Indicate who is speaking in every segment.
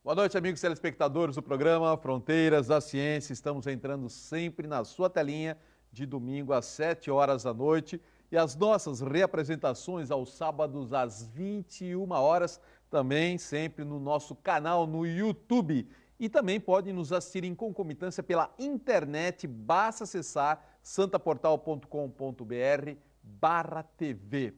Speaker 1: Boa noite, amigos telespectadores do programa Fronteiras da Ciência. Estamos entrando sempre na sua telinha de domingo às 7 horas da noite e as nossas reapresentações aos sábados às 21 horas, também sempre no nosso canal no YouTube. E também podem nos assistir em concomitância pela internet, basta acessar santaportal.com.br/TV.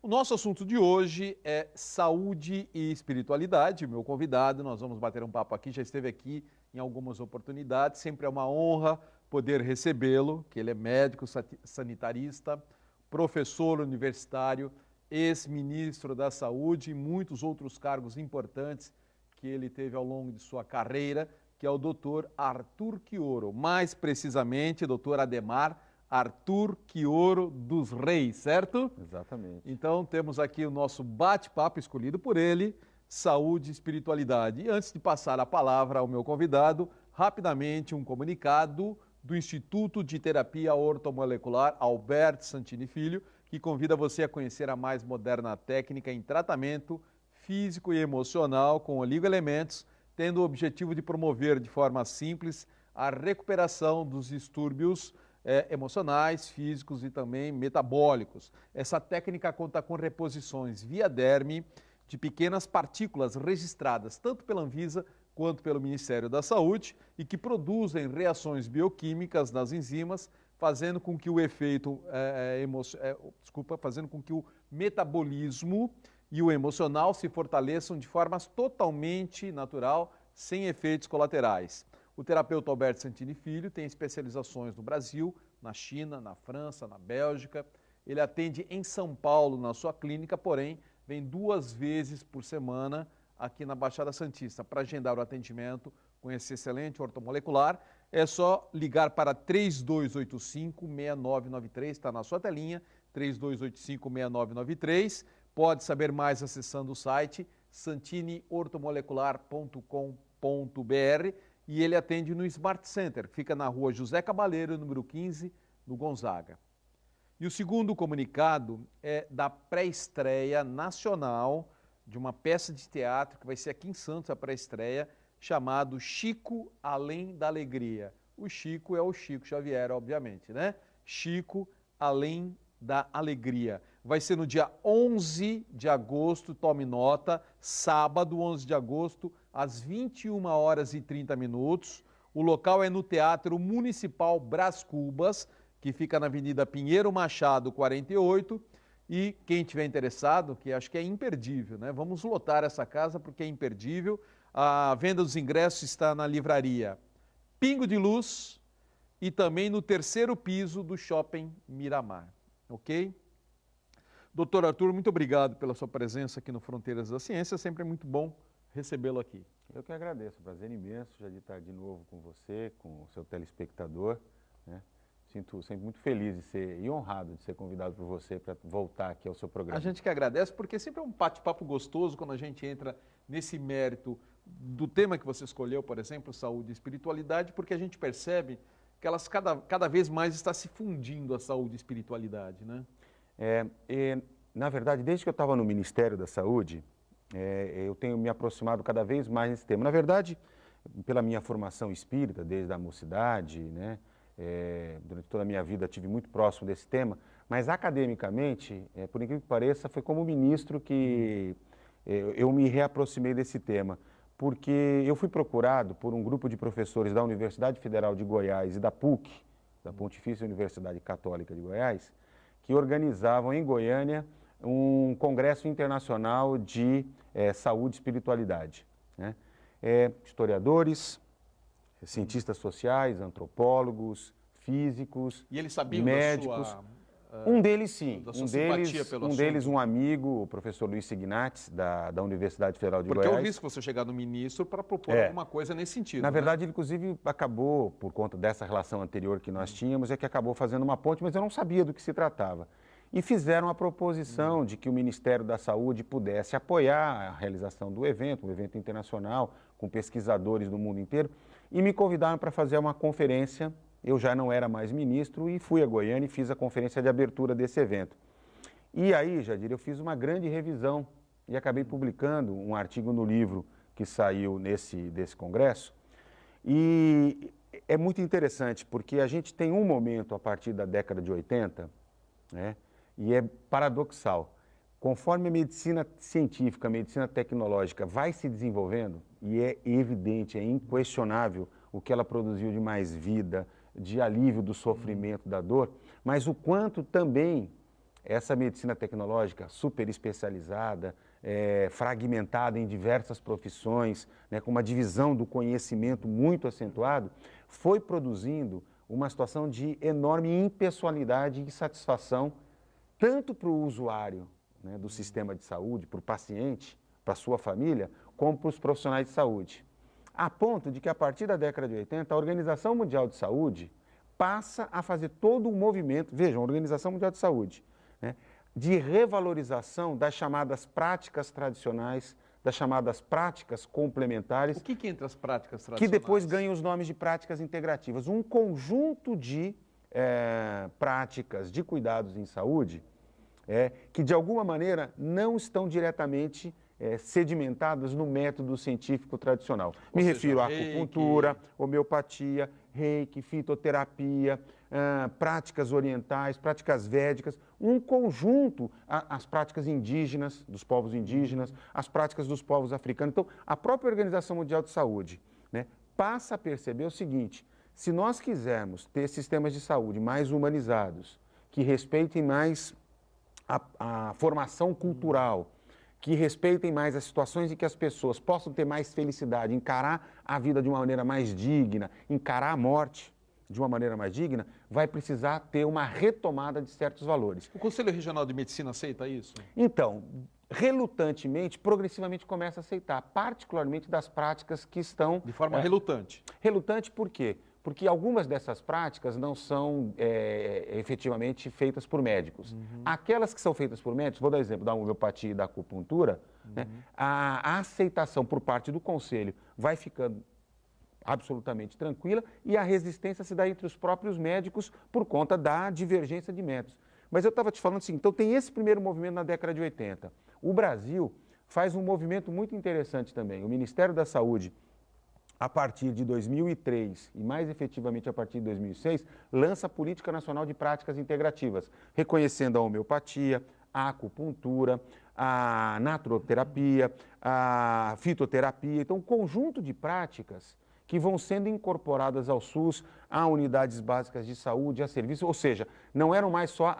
Speaker 1: O nosso assunto de hoje é saúde e espiritualidade. Meu convidado, nós vamos bater um papo aqui, já esteve aqui em algumas oportunidades. Sempre é uma honra poder recebê-lo, que ele é médico sanitarista, professor universitário, ex-ministro da Saúde e muitos outros cargos importantes que ele teve ao longo de sua carreira, que é o doutor Arthur Quioro. Mais precisamente, doutor Ademar Arthur Quioro dos Reis, certo?
Speaker 2: Exatamente.
Speaker 1: Então, temos aqui o nosso bate-papo escolhido por ele, saúde e espiritualidade. E antes de passar a palavra ao meu convidado, rapidamente um comunicado do Instituto de Terapia Ortomolecular Alberto Santini Filho, que convida você a conhecer a mais moderna técnica em tratamento físico e emocional com oligoelementos, tendo o objetivo de promover de forma simples a recuperação dos distúrbios emocionais, físicos e também metabólicos. Essa técnica conta com reposições via derme de pequenas partículas registradas tanto pela Anvisa quanto pelo Ministério da Saúde e que produzem reações bioquímicas nas enzimas, fazendo com que o fazendo com que o metabolismo e o emocional se fortaleçam de formas totalmente natural, sem efeitos colaterais. O terapeuta Alberto Santini Filho tem especializações no Brasil, na China, na França, na Bélgica. Ele atende em São Paulo na sua clínica, porém vem 2 vezes por semana aqui na Baixada Santista. Para agendar o atendimento com esse excelente ortomolecular, é só ligar para 3285-6993, está na sua telinha, 3285-6993. Pode saber mais acessando o site santiniortomolecular.com.br. E ele atende no Smart Center, que fica na rua José Cabaleiro, número 15, no Gonzaga. E o segundo comunicado é da pré-estreia nacional de uma peça de teatro, que vai ser aqui em Santos, a pré-estreia, chamado Chico Além da Alegria. O Chico é o Chico Xavier, obviamente, né? Chico Além da Alegria. Vai ser no dia 11 de agosto, tome nota, sábado, 11 de agosto, às 21h30. O local é no Teatro Municipal Brás Cubas, que fica na Avenida Pinheiro Machado, 48. E quem tiver interessado, que acho que é imperdível, né? Vamos lotar essa casa porque é imperdível. A venda dos ingressos está na livraria Pingo de Luz e também no 3º piso do Shopping Miramar. Ok? Doutor Arthur, muito obrigado pela sua presença aqui no Fronteiras da Ciência. Sempre é muito bom recebê-lo aqui.
Speaker 2: Eu que agradeço, prazer imenso já de estar de novo com você, com o seu telespectador, né? Sinto sempre muito feliz e honrado de ser convidado por você para voltar aqui ao seu programa.
Speaker 1: A gente que agradece, porque sempre é um bate-papo gostoso quando a gente entra nesse mérito do tema que você escolheu, por exemplo, saúde e espiritualidade, porque a gente percebe que elas cada vez mais está se fundindo a saúde e espiritualidade, né?
Speaker 2: Na verdade, desde que eu estava no Ministério da Saúde, eu tenho me aproximado cada vez mais desse tema. Na verdade, pela minha formação espírita, desde a mocidade, né? Durante toda a minha vida tive muito próximo desse tema, mas academicamente, por incrível que pareça, foi como ministro que eu me reaproximei desse tema, porque eu fui procurado por um grupo de professores da Universidade Federal de Goiás e da PUC, da Pontifícia Universidade Católica de Goiás, que organizavam em Goiânia um congresso internacional de saúde e espiritualidade, né? Historiadores, cientistas sociais, antropólogos, físicos,
Speaker 1: e eles sabiam
Speaker 2: médicos. Um deles sim, um deles um amigo, o professor Luiz Signates, da Universidade Federal de Goiás.
Speaker 1: Porque é o risco você chegar no ministro para propor alguma coisa nesse sentido.
Speaker 2: Na verdade, ele inclusive acabou, por conta dessa relação anterior que nós tínhamos, que acabou fazendo uma ponte, mas eu não sabia do que se tratava. E fizeram a proposição de que o Ministério da Saúde pudesse apoiar a realização do evento, um evento internacional, com pesquisadores do mundo inteiro, e me convidaram para fazer uma conferência. Eu já não era mais ministro e fui a Goiânia e fiz a conferência de abertura desse evento. E aí, Jadir, eu fiz uma grande revisão e acabei publicando um artigo no livro que saiu desse congresso. E é muito interessante, porque a gente tem um momento a partir da década de 80, né, e é paradoxal. Conforme a medicina científica, a medicina tecnológica vai se desenvolvendo, e é evidente, é inquestionável o que ela produziu de mais vida, de alívio do sofrimento, da dor, mas o quanto também essa medicina tecnológica super especializada, fragmentada em diversas profissões, né, com uma divisão do conhecimento muito acentuado, foi produzindo uma situação de enorme impessoalidade e insatisfação, tanto para o usuário, né, do sistema de saúde, para o paciente, para a sua família, como para os profissionais de saúde. A ponto de que, a partir da década de 80, a Organização Mundial de Saúde passa a fazer todo um movimento, vejam, a Organização Mundial de Saúde, né, de revalorização das chamadas práticas tradicionais, das chamadas práticas complementares.
Speaker 1: O que entra as práticas tradicionais?
Speaker 2: Que depois ganham os nomes de práticas integrativas. Um conjunto de práticas de cuidados em saúde que, de alguma maneira, não estão diretamente sedimentadas no método científico tradicional. Me refiro à acupuntura, homeopatia, reiki, fitoterapia, práticas orientais, práticas védicas, um conjunto, as práticas indígenas, dos povos indígenas, as práticas dos povos africanos. Então, a própria Organização Mundial de Saúde, né, passa a perceber o seguinte: se nós quisermos ter sistemas de saúde mais humanizados, que respeitem mais a formação cultural, que respeitem mais as situações em que as pessoas possam ter mais felicidade, encarar a vida de uma maneira mais digna, encarar a morte de uma maneira mais digna, vai precisar ter uma retomada de certos valores.
Speaker 1: O Conselho Regional de Medicina aceita isso?
Speaker 2: Então, relutantemente, progressivamente começa a aceitar, particularmente das práticas que estão...
Speaker 1: De forma relutante.
Speaker 2: Relutante por quê? Porque algumas dessas práticas não são efetivamente feitas por médicos. Aquelas que são feitas por médicos, vou dar exemplo da homeopatia e da acupuntura, né, a aceitação por parte do Conselho vai ficando absolutamente tranquila e a resistência se dá entre os próprios médicos por conta da divergência de métodos. Mas eu estava te falando assim, então tem esse primeiro movimento na década de 80. O Brasil faz um movimento muito interessante também. O Ministério da Saúde, a partir de 2003 e mais efetivamente a partir de 2006, lança a Política Nacional de Práticas Integrativas, reconhecendo a homeopatia, a acupuntura, a naturoterapia, a fitoterapia. Então, um conjunto de práticas que vão sendo incorporadas ao SUS, a unidades básicas de saúde, a serviços, ou seja, não eram mais só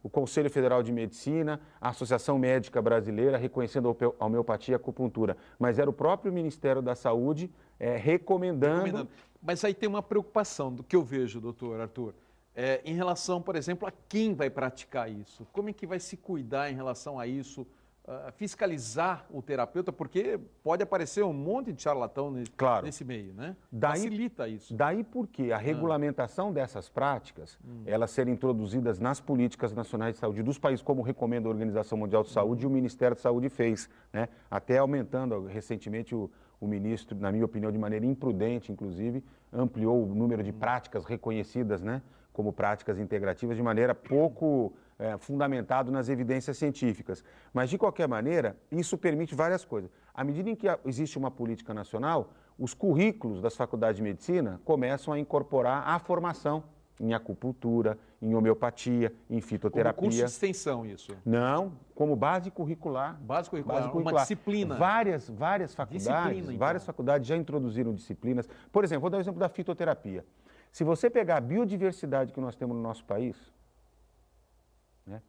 Speaker 2: o Conselho Federal de Medicina, a Associação Médica Brasileira reconhecendo a homeopatia e a acupuntura, mas era o próprio Ministério da Saúde recomendando.
Speaker 1: Mas aí tem uma preocupação do que eu vejo, doutor Arthur, em relação, por exemplo, a quem vai praticar isso. Como é que vai se cuidar em relação a isso? Fiscalizar o terapeuta, porque pode aparecer um monte de charlatão nesse meio, né? Facilita isso.
Speaker 2: Daí porque a regulamentação dessas práticas, elas serem introduzidas nas políticas nacionais de saúde dos países, como recomenda a Organização Mundial de Saúde e o Ministério da Saúde fez, né? Até aumentando recentemente o ministro, na minha opinião, de maneira imprudente, inclusive, ampliou o número de práticas reconhecidas, né, como práticas integrativas de maneira pouco fundamentado nas evidências científicas. Mas, de qualquer maneira, isso permite várias coisas. À medida em que existe uma política nacional, os currículos das faculdades de medicina começam a incorporar a formação em acupuntura, em homeopatia, em fitoterapia.
Speaker 1: Como curso de extensão, isso?
Speaker 2: Não, como base curricular.
Speaker 1: Base curricular, uma disciplina.
Speaker 2: Várias faculdades já introduziram disciplinas. Por exemplo, vou dar o exemplo da fitoterapia. Se você pegar a biodiversidade que nós temos no nosso país, né,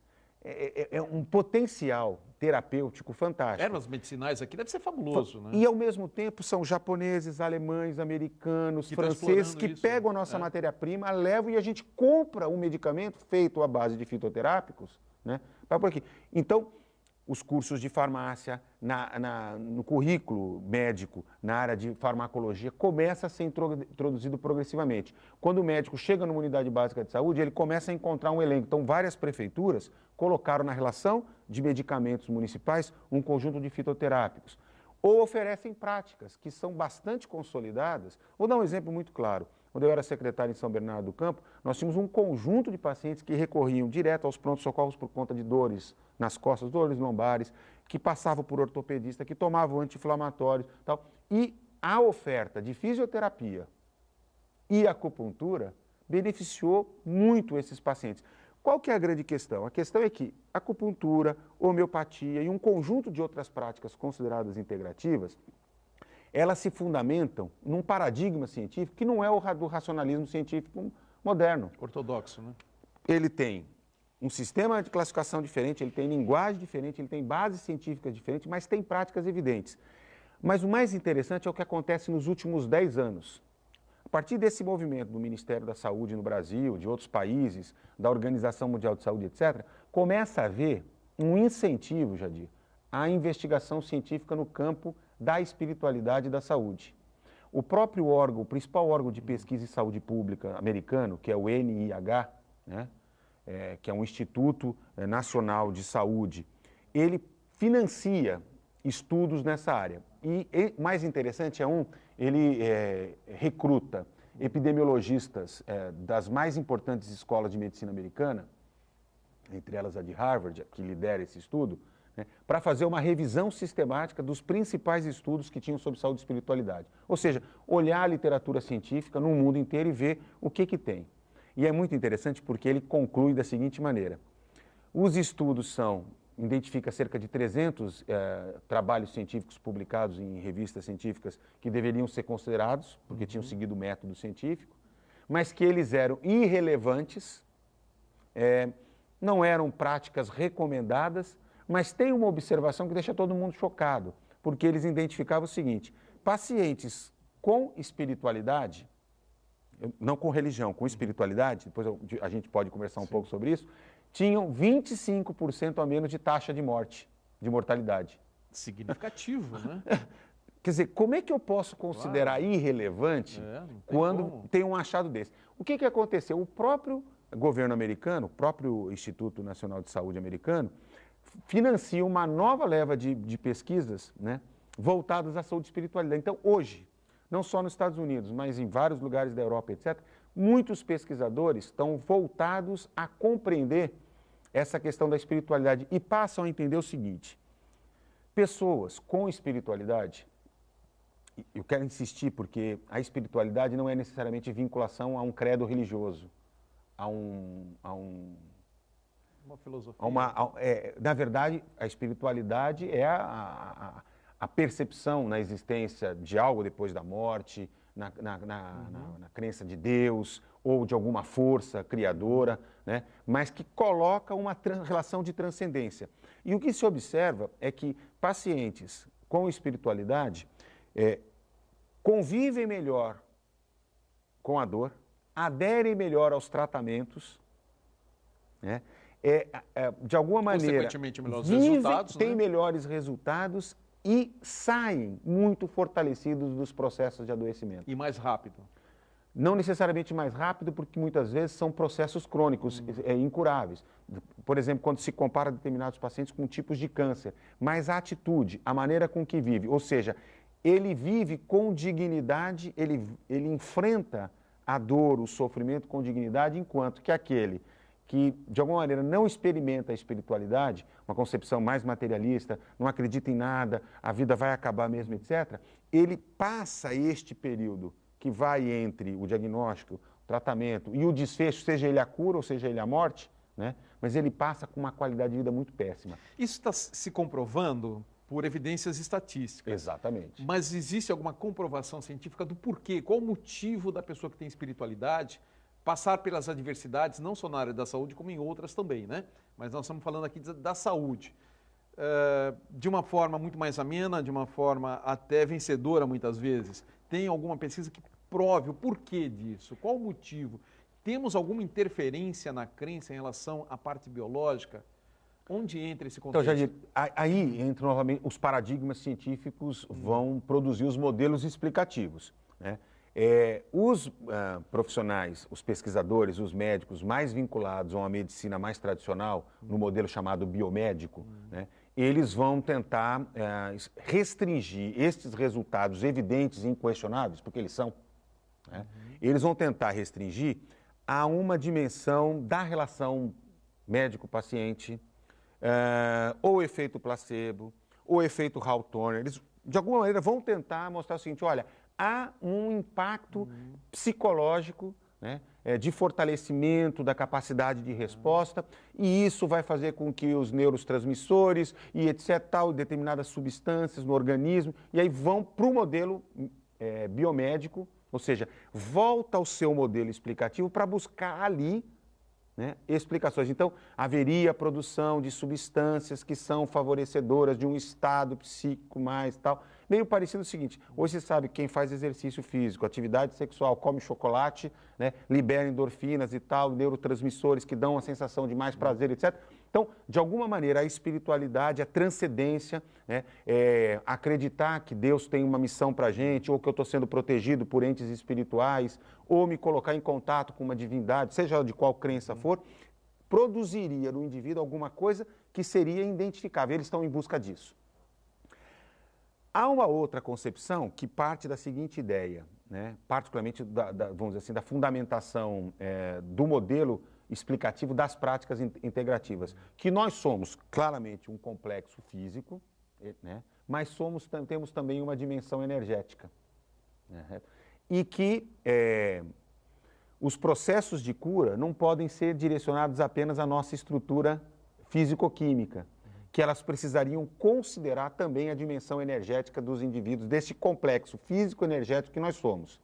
Speaker 2: é um potencial terapêutico fantástico.
Speaker 1: Ervas medicinais aqui deve ser fabuloso, né?
Speaker 2: E, ao mesmo tempo, são japoneses, alemães, americanos, franceses que pegam a nossa matéria-prima, levam e a gente compra um medicamento feito à base de fitoterápicos, né? Vai por aqui. Então, os cursos de farmácia, no currículo médico, na área de farmacologia, começa a ser introduzido progressivamente. Quando o médico chega numa unidade básica de saúde, ele começa a encontrar um elenco. Então, várias prefeituras colocaram na relação de medicamentos municipais um conjunto de fitoterápicos. Ou oferecem práticas que são bastante consolidadas. Vou dar um exemplo muito claro. Quando eu era secretário em São Bernardo do Campo, nós tínhamos um conjunto de pacientes que recorriam direto aos prontos-socorros por conta de dores nas costas, dores lombares, que passavam por ortopedista, que tomavam anti-inflamatórios e tal. E a oferta de fisioterapia e acupuntura beneficiou muito esses pacientes. Qual que é a grande questão? A questão é que acupuntura, homeopatia e um conjunto de outras práticas consideradas integrativas, elas se fundamentam num paradigma científico que não é o do racionalismo científico moderno.
Speaker 1: Ortodoxo, né?
Speaker 2: Ele tem um sistema de classificação diferente, ele tem linguagem diferente, ele tem bases científicas diferentes, mas tem práticas evidentes. Mas o mais interessante é o que acontece nos últimos 10 anos. A partir desse movimento do Ministério da Saúde no Brasil, de outros países, da Organização Mundial de Saúde, etc., começa a haver um incentivo, Jadir, à investigação científica no campo da espiritualidade e da saúde. O próprio órgão, o principal órgão de pesquisa em saúde pública americano, que é o NIH, né, que é um Instituto Nacional de Saúde, ele financia estudos nessa área. E mais interessante ele recruta epidemiologistas das mais importantes escolas de medicina americana, entre elas a de Harvard, que lidera esse estudo, né, para fazer uma revisão sistemática dos principais estudos que tinham sobre saúde e espiritualidade. Ou seja, olhar a literatura científica no mundo inteiro e ver o que tem. E é muito interessante porque ele conclui da seguinte maneira: os estudos identifica cerca de 300 trabalhos científicos publicados em revistas científicas que deveriam ser considerados, porque tinham seguido o método científico, mas que eles eram irrelevantes, não eram práticas recomendadas, mas tem uma observação que deixa todo mundo chocado, porque eles identificavam o seguinte: pacientes com espiritualidade, não com religião, com espiritualidade, depois a gente pode conversar um pouco sobre isso, tinham 25% a menos de taxa de morte, de mortalidade.
Speaker 1: Significativo, né?
Speaker 2: Quer dizer, como é que eu posso considerar irrelevante quando tem um achado desse? O que aconteceu? O próprio governo americano, o próprio Instituto Nacional de Saúde americano, financia uma nova leva de pesquisas, né, voltadas à saúde e espiritualidade. Então, hoje, não só nos Estados Unidos, mas em vários lugares da Europa, etc., muitos pesquisadores estão voltados a compreender essa questão da espiritualidade e passam a entender o seguinte: pessoas com espiritualidade, eu quero insistir porque a espiritualidade não é necessariamente vinculação a um credo religioso,
Speaker 1: uma filosofia.
Speaker 2: Na verdade, a espiritualidade é a percepção na existência de algo depois da morte, na crença de Deus ou de alguma força criadora, né? Mas que coloca uma relação de transcendência. E o que se observa é que pacientes com espiritualidade convivem melhor com a dor, aderem melhor aos tratamentos, né? De alguma maneira,
Speaker 1: consequentemente, melhores resultados,
Speaker 2: têm
Speaker 1: né?
Speaker 2: melhores resultados e saem muito fortalecidos dos processos de adoecimento.
Speaker 1: E mais rápido.
Speaker 2: Não necessariamente mais rápido, porque muitas vezes são processos crônicos, incuráveis. Por exemplo, quando se compara determinados pacientes com tipos de câncer. Mas a atitude, a maneira com que vive, ou seja, ele vive com dignidade, ele enfrenta a dor, o sofrimento com dignidade, enquanto que aquele que, de alguma maneira, não experimenta a espiritualidade, uma concepção mais materialista, não acredita em nada, a vida vai acabar mesmo, etc., ele passa este período que vai entre o diagnóstico, o tratamento e o desfecho, seja ele a cura ou seja ele a morte, né? Mas ele passa com uma qualidade de vida muito péssima.
Speaker 1: Isso está se comprovando por evidências estatísticas.
Speaker 2: Exatamente.
Speaker 1: Mas existe alguma comprovação científica do porquê? Qual o motivo da pessoa que tem espiritualidade passar pelas adversidades, não só na área da saúde, como em outras também, né? Mas nós estamos falando aqui da saúde. De uma forma muito mais amena, de uma forma até vencedora muitas vezes. Tem alguma pesquisa que prove o porquê disso? Qual o motivo? Temos alguma interferência na crença em relação à parte biológica? Onde entra esse contexto?
Speaker 2: Então, Jadir, aí entra novamente, os paradigmas científicos vão produzir os modelos explicativos, né? Os profissionais, os pesquisadores, os médicos mais vinculados a uma medicina mais tradicional, no modelo chamado biomédico, né, eles vão tentar restringir estes resultados evidentes e inquestionáveis, porque eles são, né, eles vão tentar restringir a uma dimensão da relação médico-paciente, ou efeito placebo, o efeito Hall Turner, eles de alguma maneira vão tentar mostrar o seguinte, olha, há um impacto psicológico, né, de fortalecimento da capacidade de resposta, e isso vai fazer com que os neurotransmissores e etc, tal, determinadas substâncias no organismo, e aí vão para o modelo biomédico, ou seja, volta ao seu modelo explicativo para buscar ali, né, explicações. Então, haveria produção de substâncias que são favorecedoras de um estado psíquico mais tal. Meio parecido o seguinte, hoje você sabe que quem faz exercício físico, atividade sexual, come chocolate, né, libera endorfinas e tal, neurotransmissores que dão uma sensação de mais prazer, etc. Então, de alguma maneira, a espiritualidade, a transcendência, né, acreditar que Deus tem uma missão para a gente, ou que eu estou sendo protegido por entes espirituais, ou me colocar em contato com uma divindade, seja de qual crença for, produziria no indivíduo alguma coisa que seria identificável. Eles estão em busca disso. Há uma outra concepção que parte da seguinte ideia, né, particularmente, vamos dizer assim, da fundamentação do modelo explicativo das práticas integrativas, que nós somos claramente um complexo físico, né, mas temos também uma dimensão energética, né, e que os processos de cura não podem ser direcionados apenas à nossa estrutura físico-química, que elas precisariam considerar também a dimensão energética dos indivíduos, desse complexo físico-energético que nós somos.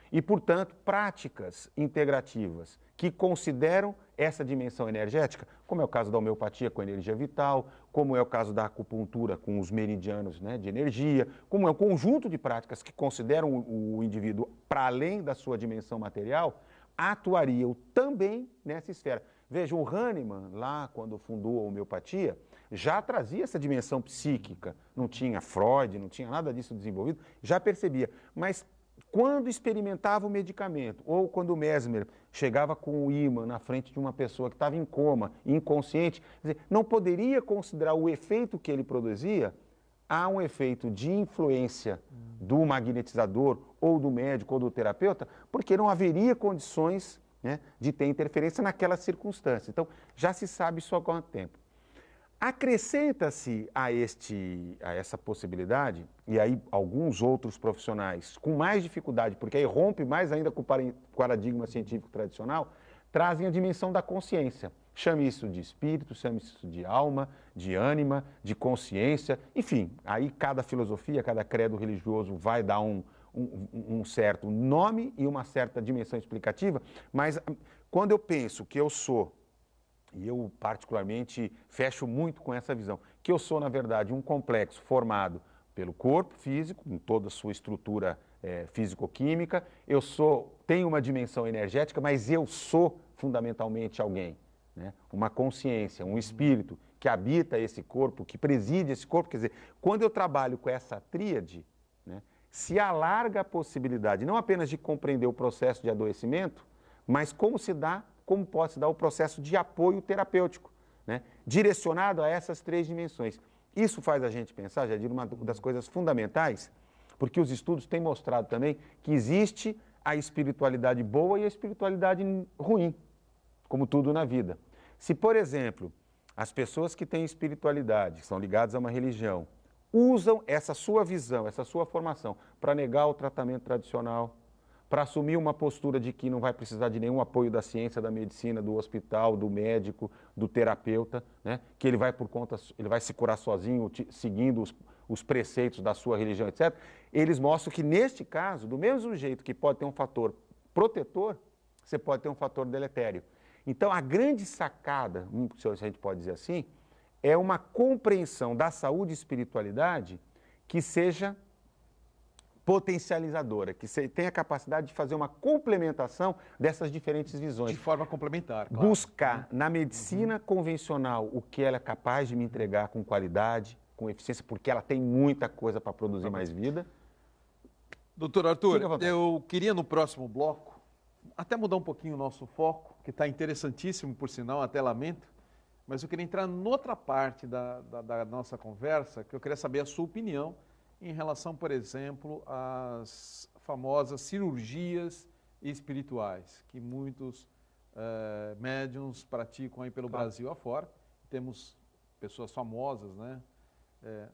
Speaker 2: E, portanto, práticas integrativas que consideram essa dimensão energética, como é o caso da homeopatia com a energia vital, como é o caso da acupuntura com os meridianos, né, de energia, como é um conjunto de práticas que consideram o indivíduo para além da sua dimensão material, atuariam também nessa esfera. Veja, o Hahnemann, lá quando fundou a homeopatia, já trazia essa dimensão psíquica, não tinha Freud, não tinha nada disso desenvolvido, já percebia, mas quando experimentava o medicamento, ou quando o Mesmer chegava com o ímã na frente de uma pessoa que estava em coma, inconsciente, quer dizer, não poderia considerar o efeito que ele produzia, há um efeito de influência do magnetizador, ou do médico, ou do terapeuta, porque não haveria condições, né, de ter interferência naquela circunstância. Então, já se sabe isso há quanto tempo. Acrescenta-se a essa possibilidade, e aí alguns outros profissionais com mais dificuldade, porque aí rompe mais ainda com o paradigma científico tradicional, trazem a dimensão da consciência. Chame isso de espírito, chame isso de alma, de ânima, de consciência, enfim, aí cada filosofia, cada credo religioso vai dar um certo nome e uma certa dimensão explicativa, mas quando eu penso que eu sou, e eu particularmente fecho muito com essa visão, que eu sou, na verdade, um complexo formado pelo corpo físico, em toda a sua estrutura físico-química, tenho uma dimensão energética, mas eu sou fundamentalmente alguém, né? Uma consciência, um espírito que habita esse corpo, que preside esse corpo. Quer dizer, quando eu trabalho com essa tríade, né, se alarga a possibilidade não apenas de compreender o processo de adoecimento, mas como pode se dar o processo de apoio terapêutico, né, direcionado a essas três dimensões. Isso faz a gente pensar, Jadir, uma das coisas fundamentais, porque os estudos têm mostrado também que existe a espiritualidade boa e a espiritualidade ruim, como tudo na vida. Se, por exemplo, as pessoas que têm espiritualidade, que são ligadas a uma religião, usam essa sua visão, essa sua formação para negar o tratamento tradicional, para assumir uma postura de que não vai precisar de nenhum apoio da ciência, da medicina, do hospital, do médico, do terapeuta, né? Que ele vai se curar sozinho, seguindo os preceitos da sua religião, etc. Eles mostram que, neste caso, do mesmo jeito que pode ter um fator protetor, você pode ter um fator deletério. Então, a grande sacada, se a gente pode dizer assim, é uma compreensão da saúde e espiritualidade que seja potencializadora, que tenha a capacidade de fazer uma complementação dessas diferentes visões.
Speaker 1: De forma complementar, claro.
Speaker 2: Buscar na medicina convencional o que ela é capaz de me entregar com qualidade, com eficiência, porque ela tem muita coisa para produzir mais vida.
Speaker 1: Doutor Arthur, eu queria no próximo bloco até mudar um pouquinho o nosso foco, que está interessantíssimo, por sinal, até lamento, mas eu queria entrar noutra parte da nossa conversa, que eu queria saber a sua opinião em relação, por exemplo, às famosas cirurgias espirituais, que muitos médiuns praticam aí pelo Brasil afora. Temos pessoas famosas, né,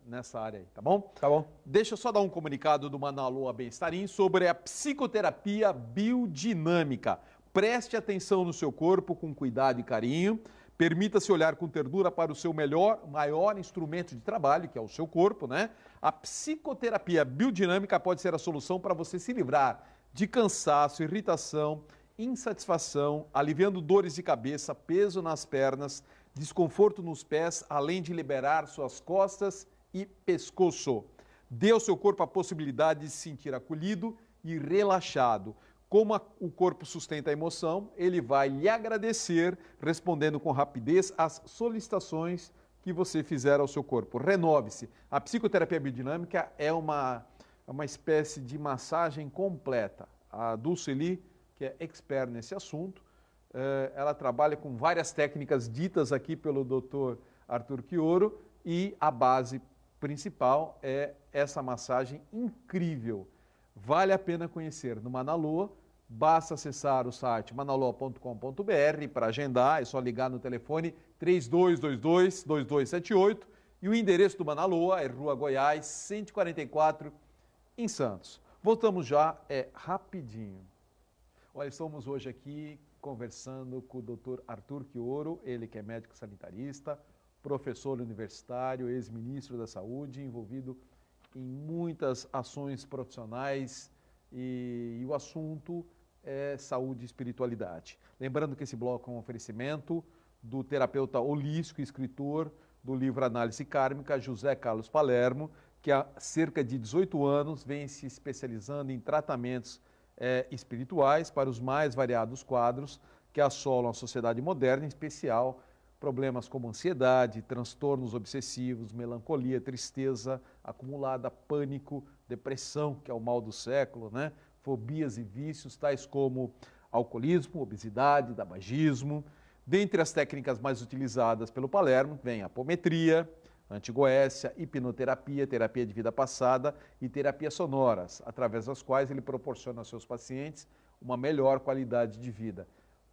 Speaker 1: nessa área aí, tá bom?
Speaker 2: Tá bom.
Speaker 1: Deixa eu só dar um comunicado do Manalua Bem-Estarim sobre a psicoterapia biodinâmica. Preste atenção no seu corpo com cuidado e carinho. Permita-se olhar com ternura para o seu maior instrumento de trabalho, que é o seu corpo, né? A psicoterapia biodinâmica pode ser a solução para você se livrar de cansaço, irritação, insatisfação, aliviando dores de cabeça, peso nas pernas, desconforto nos pés, além de liberar suas costas e pescoço. Dê ao seu corpo a possibilidade de se sentir acolhido e relaxado. Como o corpo sustenta a emoção, ele vai lhe agradecer, respondendo com rapidez às solicitações que você fizer ao seu corpo. Renove-se. A psicoterapia biodinâmica é uma espécie de massagem completa. A Dulceli, que é expert nesse assunto, ela trabalha com várias técnicas ditas aqui pelo Dr. Arthur Quioro e a base principal é essa massagem incrível. Vale a pena conhecer no Manalua, basta acessar o site manalua.com.br para agendar, é só ligar no telefone 3222-2278 e o endereço do Manalua é Rua Goiás, 144, em Santos. Voltamos já, rapidinho. Olha, estamos hoje aqui conversando com o Dr. Arthur Quioro, ele que é médico sanitarista, professor universitário, ex-ministro da Saúde, envolvido em muitas ações profissionais e o assunto é saúde e espiritualidade. Lembrando que esse bloco é um oferecimento do terapeuta holístico e escritor do livro Análise Kármica, José Carlos Palermo, que há cerca de 18 anos vem se especializando em tratamentos espirituais para os mais variados quadros que assolam a sociedade moderna, em especial problemas como ansiedade, transtornos obsessivos, melancolia, tristeza acumulada, pânico, depressão, que é o mal do século, né? Fobias e vícios, tais como alcoolismo, obesidade, tabagismo. Dentre as técnicas mais utilizadas pelo Palermo, vem a apometria, antigoécia, hipnoterapia, terapia de vida passada e terapia sonoras, através das quais ele proporciona aos seus pacientes uma melhor qualidade de vida.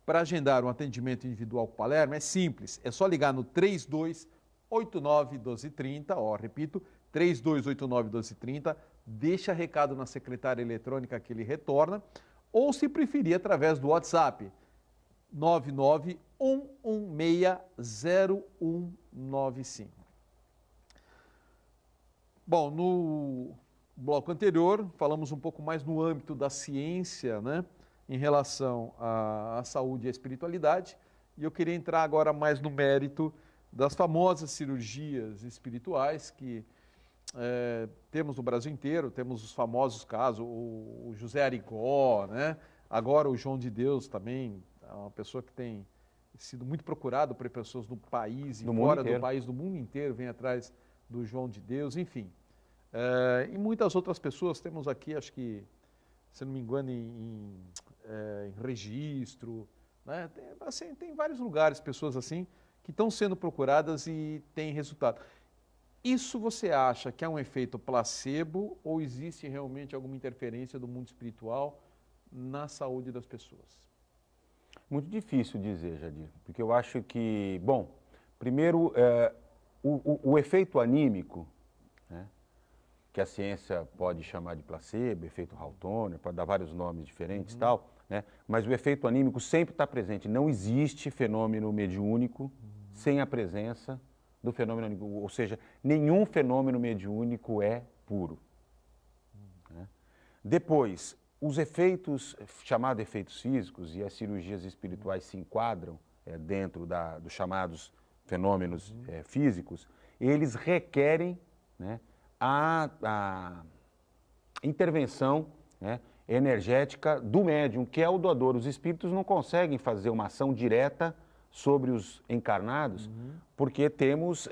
Speaker 1: Para agendar um atendimento individual com o Palermo é simples, é só ligar no 3289-1230, repito, 3289-1230, deixa recado na secretária eletrônica que ele retorna, ou se preferir através do WhatsApp, 991160195. Bom, no bloco anterior falamos um pouco mais no âmbito da ciência, né, em relação à saúde e à espiritualidade, e eu queria entrar agora mais no mérito das famosas cirurgias espirituais que temos no Brasil inteiro, temos os famosos casos, o José Arigó, né? Agora o João de Deus também, é uma pessoa que tem sido muito procurado por pessoas do país e fora do país, do mundo inteiro, vem atrás do João de Deus, enfim. E muitas outras pessoas, temos aqui, acho que, se não me engano, em Registro, né? Tem vários lugares, pessoas assim, que estão sendo procuradas e têm resultado. Isso você acha que é um efeito placebo ou existe realmente alguma interferência do mundo espiritual na saúde das pessoas?
Speaker 2: Muito difícil dizer, Jadir, porque eu acho que, bom, primeiro, o efeito anímico, né, que a ciência pode chamar de placebo, efeito Hawthorne, pode dar vários nomes diferentes e tal, né, mas o efeito anímico sempre está presente. Não existe fenômeno mediúnico sem a presença do fenômeno anímico, ou seja, nenhum fenômeno mediúnico é puro. Né? Depois, os efeitos, chamados efeitos físicos, e as cirurgias espirituais se enquadram dentro dos chamados fenômenos físicos, eles requerem, né, a intervenção, né, energética do médium, que é o doador. Os espíritos não conseguem fazer uma ação direta sobre os encarnados, porque temos,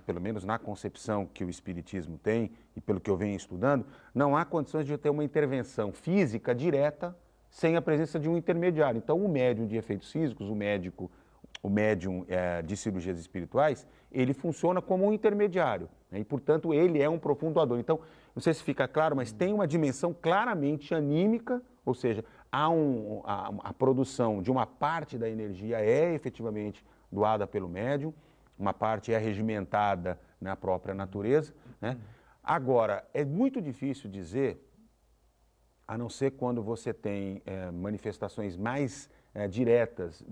Speaker 2: pelo menos na concepção que o Espiritismo tem, e pelo que eu venho estudando, não há condições de ter uma intervenção física direta sem a presença de um intermediário. Então, o médium de efeitos físicos, o médium de cirurgias espirituais, ele funciona como um intermediário, né? E, portanto, ele é um profundo doador. Então, não sei se fica claro, mas tem uma dimensão claramente anímica, ou seja, a produção de uma parte da energia é efetivamente doada pelo médium, uma parte é regimentada na própria natureza, né? Agora, é muito difícil dizer, a não ser quando você tem manifestações mais diretas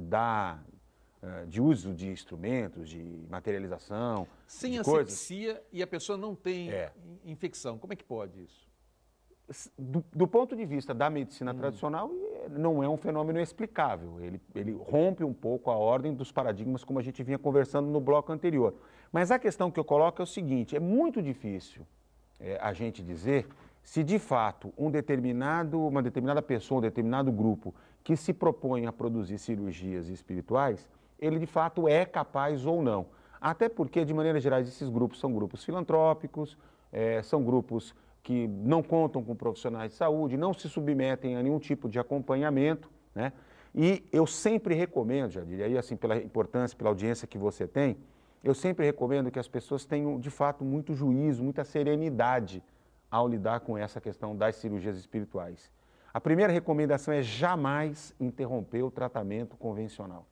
Speaker 2: de uso de instrumentos, de materialização,
Speaker 1: sem
Speaker 2: de
Speaker 1: asepsia e a pessoa não tem infecção. Como é que pode isso?
Speaker 2: Do ponto de vista da medicina tradicional, não é um fenômeno explicável. Ele rompe um pouco a ordem dos paradigmas, como a gente vinha conversando no bloco anterior. Mas a questão que eu coloco é o seguinte, é muito difícil a gente dizer se de fato uma determinada pessoa, um determinado grupo que se propõe a produzir cirurgias espirituais, ele de fato é capaz ou não. Até porque, de maneira geral, esses grupos são grupos filantrópicos, são grupos que não contam com profissionais de saúde, não se submetem a nenhum tipo de acompanhamento, né? E eu sempre recomendo, Jadir, e aí assim, pela importância, pela audiência que você tem, eu sempre recomendo que as pessoas tenham, de fato, muito juízo, muita serenidade ao lidar com essa questão das cirurgias espirituais. A primeira recomendação é jamais interromper o tratamento convencional.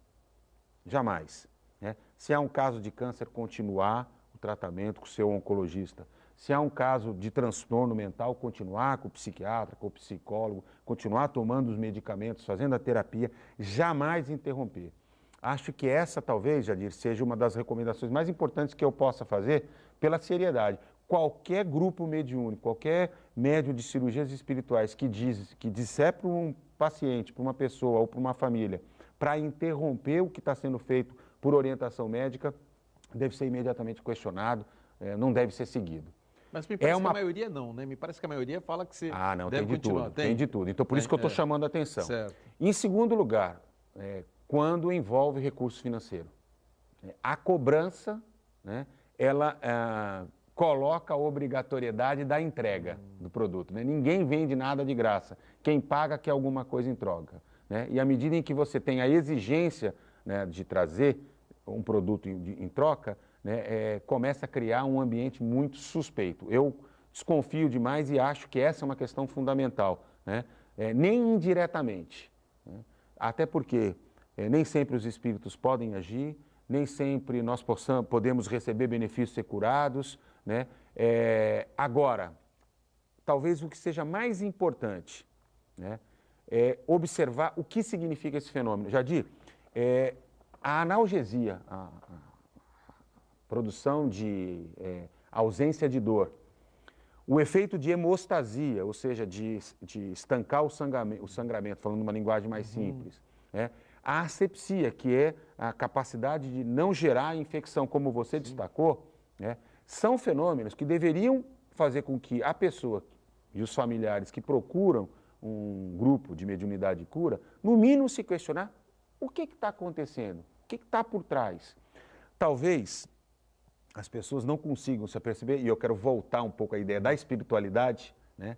Speaker 2: Jamais, né? Se há um caso de câncer, continuar o tratamento com o seu oncologista. Se há um caso de transtorno mental, continuar com o psiquiatra, com o psicólogo, continuar tomando os medicamentos, fazendo a terapia, jamais interromper. Acho que essa talvez, Jadir, seja uma das recomendações mais importantes que eu possa fazer pela seriedade. Qualquer grupo mediúnico, qualquer médium de cirurgias espirituais que disser para um paciente, para uma pessoa ou para uma família, para interromper o que está sendo feito por orientação médica, deve ser imediatamente questionado, não deve ser seguido.
Speaker 1: Mas me parece que a maioria não, né? Me parece que a maioria fala que você deve continuar.
Speaker 2: Tem de tudo. Então, por isso que eu estou chamando a atenção.
Speaker 1: Certo.
Speaker 2: Em segundo lugar, quando envolve recurso financeiro. A cobrança, né, ela coloca a obrigatoriedade da entrega do produto, né? Ninguém vende nada de graça. Quem paga quer alguma coisa em troca, né? E à medida em que você tem a exigência, né, de trazer um produto em troca, né, começa a criar um ambiente muito suspeito. Eu desconfio demais e acho que essa é uma questão fundamental, né? Nem indiretamente, né? Até porque nem sempre os espíritos podem agir, nem sempre nós podemos receber benefícios ser curados, né? Agora, talvez o que seja mais importante, né, é observar o que significa esse fenômeno. Jadir, a analgesia, a produção de ausência de dor, o efeito de hemostasia, ou seja, de estancar o sangramento, falando numa linguagem mais simples, né? A asepsia, que é a capacidade de não gerar infecção, como você destacou, né? São fenômenos que deveriam fazer com que a pessoa e os familiares que procuram um grupo de mediunidade e cura, no mínimo se questionar o que está acontecendo, o que está por trás. Talvez as pessoas não consigam se aperceber, e eu quero voltar um pouco à ideia da espiritualidade, né?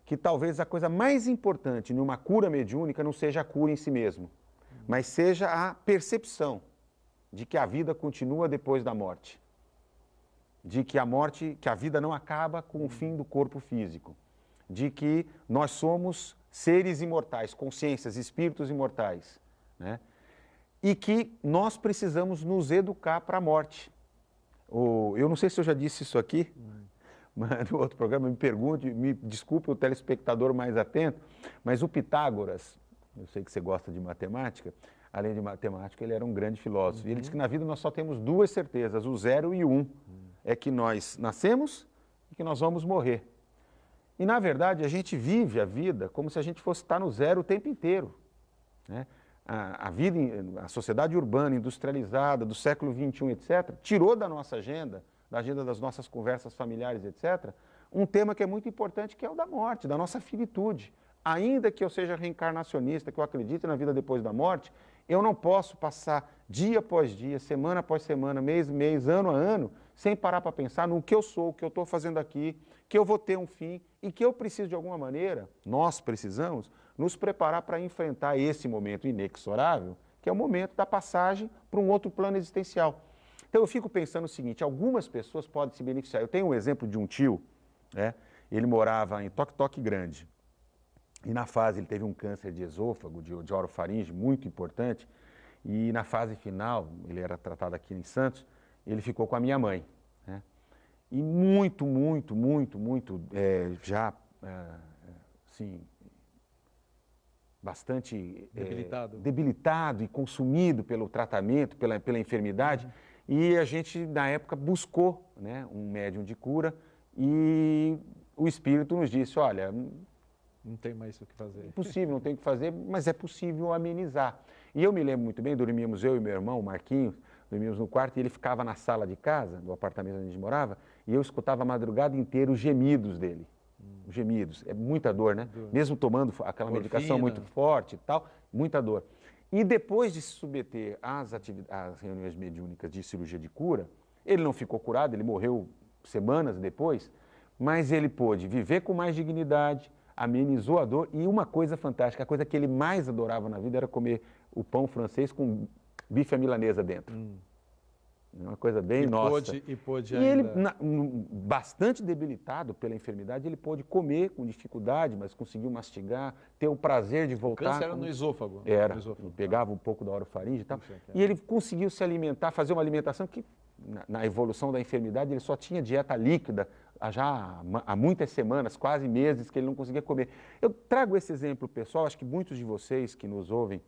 Speaker 2: Que talvez a coisa mais importante numa cura mediúnica não seja a cura em si mesmo, mas seja a percepção de que a vida continua depois da morte, de que a vida não acaba com o fim do corpo físico, de que nós somos seres imortais, consciências, espíritos imortais, né? E que nós precisamos nos educar para a morte. Eu não sei se eu já disse isso aqui, mas no outro programa me desculpe o telespectador mais atento, mas o Pitágoras, eu sei que você gosta de matemática, além de matemática, ele era um grande filósofo. E ele disse que na vida nós só temos duas certezas, o 0 e o 1. É que nós nascemos e que nós vamos morrer. E, na verdade, a gente vive a vida como se a gente fosse estar no zero o tempo inteiro, né? A sociedade urbana, industrializada, do século XXI, etc., tirou da nossa agenda, da agenda das nossas conversas familiares, etc., um tema que é muito importante, que é o da morte, da nossa finitude. Ainda que eu seja reencarnacionista, que eu acredite na vida depois da morte, eu não posso passar dia após dia, semana após semana, mês a mês, ano a ano, sem parar para pensar no que eu sou, o que eu estou fazendo aqui, que eu vou ter um fim e que eu preciso de alguma maneira, nós precisamos, nos preparar para enfrentar esse momento inexorável, que é o momento da passagem para um outro plano existencial. Então eu fico pensando o seguinte, algumas pessoas podem se beneficiar. Eu tenho um exemplo de um tio, né? Ele morava em Toque Grande. E na fase, ele teve um câncer de esôfago, de orofaringe, muito importante. E na fase final, ele era tratado aqui em Santos, ele ficou com a minha mãe, né? e muito, já, assim, bastante debilitado e consumido pelo tratamento, pela enfermidade. E a gente, na época, buscou, né, um médium de cura e o espírito nos disse, olha,
Speaker 1: não tem mais o que fazer.
Speaker 2: É possível, não tem o que fazer, mas é possível amenizar. E eu me lembro muito bem, dormíamos eu e meu irmão, o Marquinhos, dormíamos no quarto e ele ficava na sala de casa, do apartamento onde a gente morava, e eu escutava a madrugada inteira os gemidos dele. Os gemidos, é muita dor, né? Mesmo tomando aquela medicação muito forte e tal, muita dor. E depois de se submeter às reuniões mediúnicas de cirurgia de cura, ele não ficou curado, ele morreu semanas depois, mas ele pôde viver com mais dignidade, amenizou a dor e uma coisa fantástica, a coisa que ele mais adorava na vida era comer o pão francês com bife à milanesa dentro. Uma coisa bem nossa.
Speaker 1: E pôde
Speaker 2: ainda... ele, bastante debilitado pela enfermidade, ele pôde comer com dificuldade, mas conseguiu mastigar, ter o prazer de voltar.
Speaker 1: O câncer era no esôfago.
Speaker 2: Era,
Speaker 1: no esôfago.
Speaker 2: Pegava um pouco da orofaringe e tal. E ele conseguiu se alimentar, fazer uma alimentação que, na evolução da enfermidade, ele só tinha dieta líquida, já há muitas semanas, quase meses, que ele não conseguia comer. Eu trago esse exemplo pessoal, acho que muitos de vocês que nos ouvem,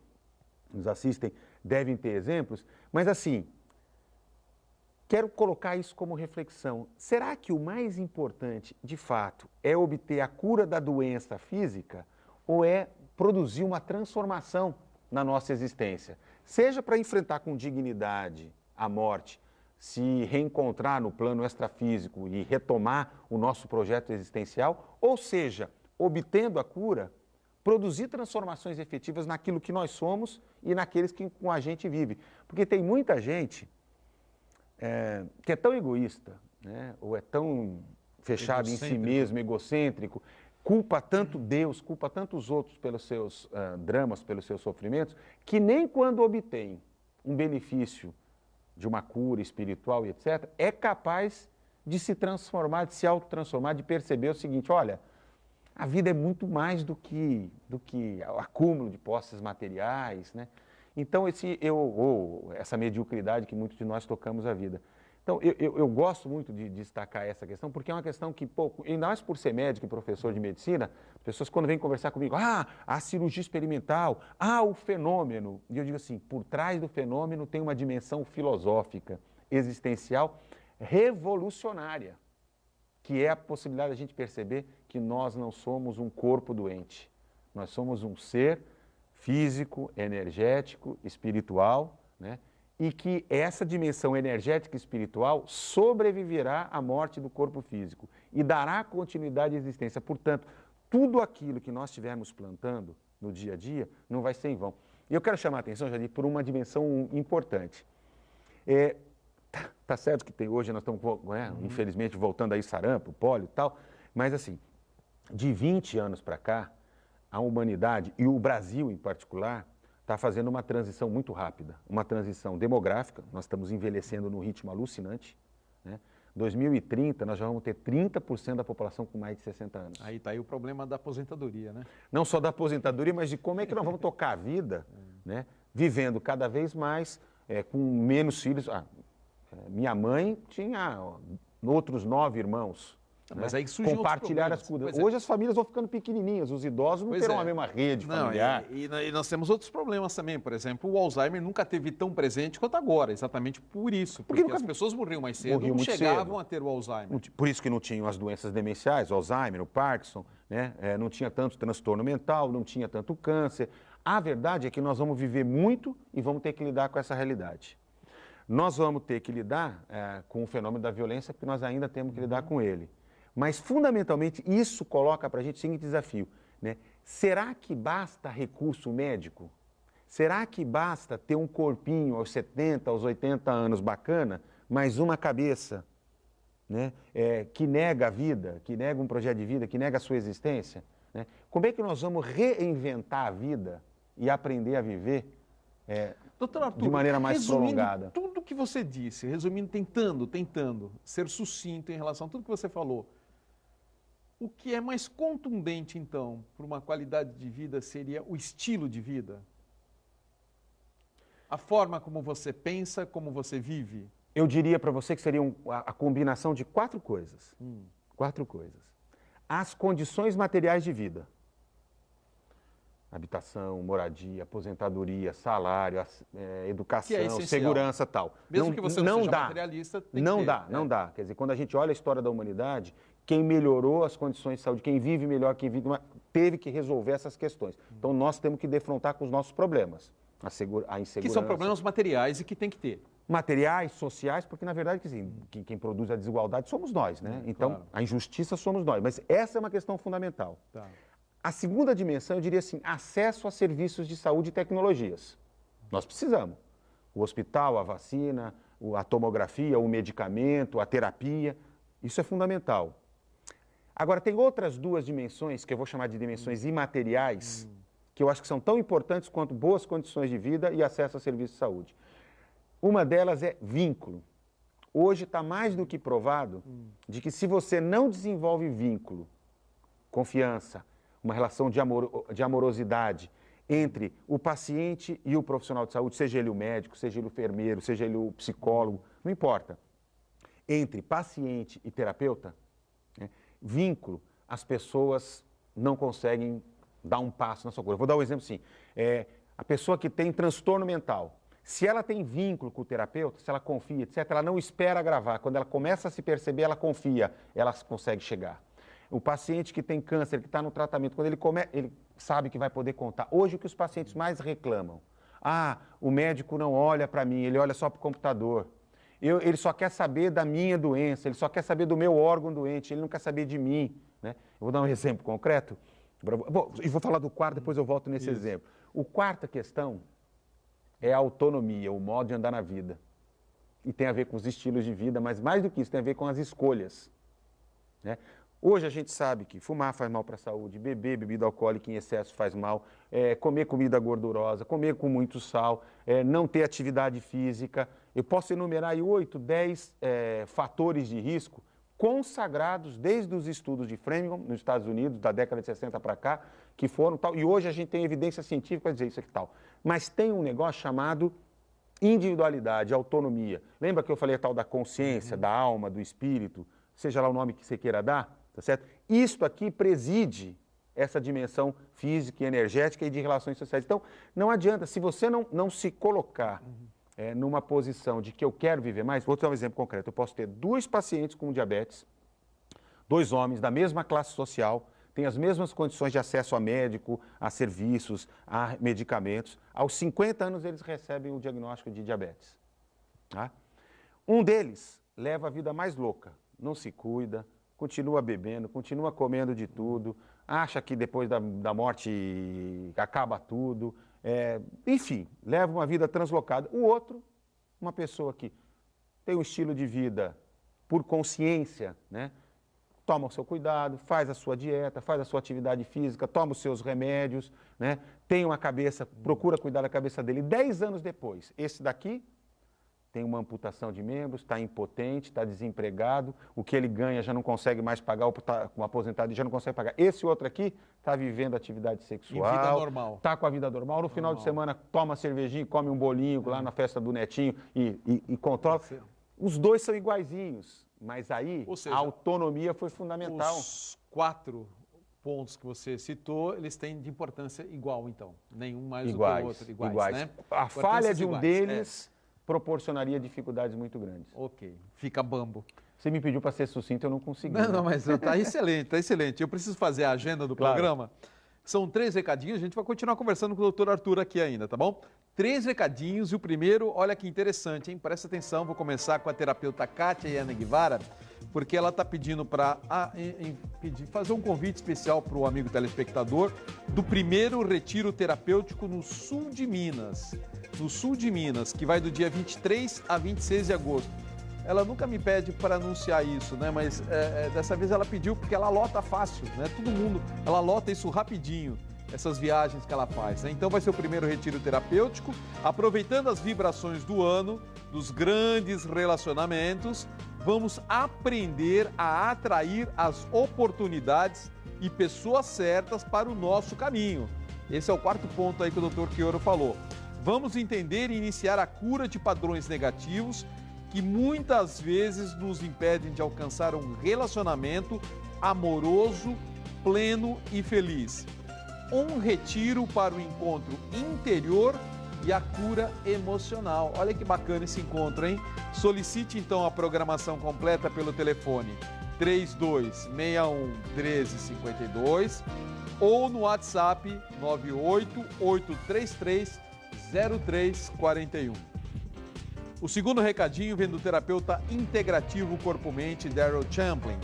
Speaker 2: nos assistem, devem ter exemplos, mas assim, quero colocar isso como reflexão. Será que o mais importante, de fato, é obter a cura da doença física ou é produzir uma transformação na nossa existência? Seja para enfrentar com dignidade a morte, se reencontrar no plano extrafísico e retomar o nosso projeto existencial, ou seja, obtendo a cura, produzir transformações efetivas naquilo que nós somos e naqueles que com a gente vive. Porque tem muita gente que é tão egoísta, né? Ou é tão fechado em si mesmo, egocêntrico, culpa tanto Deus, culpa tantos outros pelos seus dramas, pelos seus sofrimentos, que nem quando obtém um benefício de uma cura espiritual e etc., é capaz de se transformar, de se autotransformar, de perceber o seguinte, olha, a vida é muito mais do que o acúmulo de posses materiais, né? Então, essa mediocridade que muitos de nós tocamos a vida. Então, eu gosto muito de destacar essa questão, porque é uma questão que, e nós por ser médico e professor de medicina, as pessoas quando vêm conversar comigo, a cirurgia experimental, o fenômeno. E eu digo assim, por trás do fenômeno tem uma dimensão filosófica, existencial, revolucionária, que é a possibilidade de a gente perceber que nós não somos um corpo doente. Nós somos um ser físico, energético, espiritual, né? E que essa dimensão energética e espiritual sobreviverá à morte do corpo físico e dará continuidade à existência. Portanto, tudo aquilo que nós estivermos plantando no dia a dia não vai ser em vão. E eu quero chamar a atenção, Jadir, por uma dimensão importante. Tá certo que hoje nós estamos, infelizmente, voltando aí sarampo, pólio e tal, mas assim, de 20 anos para cá, a humanidade, e o Brasil em particular, está fazendo uma transição muito rápida, uma transição demográfica, nós estamos envelhecendo num ritmo alucinante, né? 2030, nós já vamos ter 30% da população com mais de 60 anos.
Speaker 1: Aí está aí o problema da aposentadoria, né?
Speaker 2: Não só da aposentadoria, mas de como é que nós vamos tocar a vida, né? Vivendo cada vez mais, com menos filhos. Minha mãe tinha outros 9 irmãos.
Speaker 1: Mas aí surgem
Speaker 2: compartilhar as cuidados. Hoje as famílias vão ficando pequenininhas, os idosos não terão a mesma rede familiar.
Speaker 1: E nós temos outros problemas também. Por exemplo, o Alzheimer nunca teve tão presente quanto agora, exatamente por isso. Porque as pessoas morriam mais cedo, não chegavam a ter o Alzheimer.
Speaker 2: Por isso que não tinham as doenças demenciais, o Alzheimer, o Parkinson, né? Não tinha tanto transtorno mental, não tinha tanto câncer. A verdade é que nós vamos viver muito e vamos ter que lidar com essa realidade. Nós vamos ter que lidar com o fenômeno da violência, porque nós ainda temos que lidar com ele. Mas, fundamentalmente, isso coloca para a gente o seguinte desafio, né? Será que basta recurso médico? Será que basta ter um corpinho aos 70, aos 80 anos bacana, mas uma cabeça, né? Que nega a vida, que nega um projeto de vida, que nega a sua existência? Né? Como é que nós vamos reinventar a vida e aprender a viver
Speaker 1: Doutor Arthur,
Speaker 2: de maneira mais prolongada?
Speaker 1: Tudo que você disse, resumindo, tentando ser sucinto em relação a tudo que você falou, o que é mais contundente, então, para uma qualidade de vida seria o estilo de vida? A forma como você pensa, como você vive?
Speaker 2: Eu diria para você que seria a combinação de 4 coisas. 4 coisas. As condições materiais de vida. Habitação, moradia, aposentadoria, salário, educação, segurança, tal.
Speaker 1: Mesmo que você não seja materialista, tem que ter.
Speaker 2: Não dá. Quer dizer, quando a gente olha a história da humanidade, quem melhorou as condições de saúde, quem vive melhor, teve que resolver essas questões. Então, nós temos que defrontar com os nossos problemas. A insegurança.
Speaker 1: Que são problemas materiais e que tem que ter.
Speaker 2: Materiais, sociais, porque, na verdade, quem produz a desigualdade somos nós, né? Então, claro, a injustiça somos nós. Mas essa é uma questão fundamental. Tá. A segunda dimensão, eu diria assim, acesso a serviços de saúde e tecnologias. Nós precisamos. O hospital, a vacina, a tomografia, o medicamento, a terapia, isso é fundamental. Agora, tem outras 2 dimensões, que eu vou chamar de dimensões imateriais, que eu acho que são tão importantes quanto boas condições de vida e acesso a serviços de saúde. Uma delas é vínculo. Hoje está mais do que provado de que se você não desenvolve vínculo, confiança, uma relação de amorosidade entre o paciente e o profissional de saúde, seja ele o médico, seja ele o enfermeiro, seja ele o psicólogo, não importa. Entre paciente e terapeuta, né, vínculo, as pessoas não conseguem dar um passo na sua cura. Vou dar um exemplo assim, a pessoa que tem transtorno mental, se ela tem vínculo com o terapeuta, se ela confia, etc., ela não espera agravar. Quando ela começa a se perceber, ela confia, ela consegue chegar. O paciente que tem câncer, que está no tratamento, quando ele sabe que vai poder contar. Hoje, o que os pacientes mais reclamam? O médico não olha para mim, ele olha só para o computador. Ele só quer saber da minha doença, ele só quer saber do meu órgão doente, ele não quer saber de mim. Né? Eu vou dar um exemplo concreto. E vou falar do quarto, depois eu volto nesse exemplo. O quarta questão é a autonomia, o modo de andar na vida. E tem a ver com os estilos de vida, mas mais do que isso, tem a ver com as escolhas. Né? Hoje a gente sabe que fumar faz mal para a saúde, beber bebida alcoólica em excesso faz mal, comer comida gordurosa, comer com muito sal, não ter atividade física. Eu posso enumerar aí 8, 10 fatores de risco consagrados desde os estudos de Framingham, nos Estados Unidos, da década de 60 para cá, que foram tal. E hoje a gente tem evidência científica para dizer isso aqui tal. Mas tem um negócio chamado individualidade, autonomia. Lembra que eu falei a tal da consciência, da alma, do espírito, seja lá o nome que você queira dar? Tá certo? Isto aqui preside essa dimensão física e energética e de relações sociais. Então, não adianta, se você não se colocar numa posição de que eu quero viver mais, vou dar um exemplo concreto. Eu posso ter 2 pacientes com diabetes, 2 homens da mesma classe social, têm as mesmas condições de acesso a médico, a serviços, a medicamentos. Aos 50 anos, eles recebem o diagnóstico de diabetes. Tá? Um deles leva a vida mais louca, não se cuida, continua bebendo, continua comendo de tudo, acha que depois da morte acaba tudo, enfim, leva uma vida translocada. O outro, uma pessoa que tem um estilo de vida por consciência, né? Toma o seu cuidado, faz a sua dieta, faz a sua atividade física, toma os seus remédios, né? Tem uma cabeça, procura cuidar da cabeça dele. 10 anos depois, esse daqui tem uma amputação de membros, está impotente, está desempregado, o que ele ganha já não consegue mais pagar, está com aposentado e já não consegue pagar. Esse outro aqui está vivendo atividade sexual,
Speaker 1: vida normal.
Speaker 2: Está com a vida normal, no final de semana toma cervejinha, come um bolinho lá na festa do netinho e controla. Os 2 são iguaizinhos, mas aí a autonomia foi fundamental.
Speaker 1: Os 4 pontos que você citou, eles têm de importância igual, então. Nenhum mais do que o outro. Iguais. Né?
Speaker 2: A falha de um deles proporcionaria dificuldades muito grandes.
Speaker 1: Ok, fica bambo.
Speaker 2: Você me pediu para ser sucinto, eu não consegui.
Speaker 1: Não, mas está excelente, está excelente. Eu preciso fazer a agenda do programa. São 3 recadinhos, a gente vai continuar conversando com o doutor Arthur aqui ainda, tá bom? 3 recadinhos e o primeiro, olha que interessante, hein? Presta atenção, vou começar com a terapeuta Kátia Yana Guevara, porque ela está pedindo para fazer um convite especial para o amigo telespectador do primeiro retiro terapêutico no sul de Minas. No sul de Minas, que vai do dia 23 a 26 de agosto. Ela nunca me pede para anunciar isso, né? Mas dessa vez ela pediu porque ela lota fácil, né? Todo mundo, ela lota isso rapidinho, essas viagens que ela faz, né? Então vai ser o primeiro retiro terapêutico, aproveitando as vibrações do ano, dos grandes relacionamentos, vamos aprender a atrair as oportunidades e pessoas certas para o nosso caminho. Esse é o 4º ponto aí que o Dr. Quioro falou. Vamos entender e iniciar a cura de padrões negativos que muitas vezes nos impedem de alcançar um relacionamento amoroso, pleno e feliz. Um retiro para o encontro interior e a cura emocional. Olha que bacana esse encontro, hein? Solicite então a programação completa pelo telefone 3261-1352 ou no WhatsApp 988330341. O segundo recadinho vem do terapeuta integrativo corpo-mente Daryl Champlin.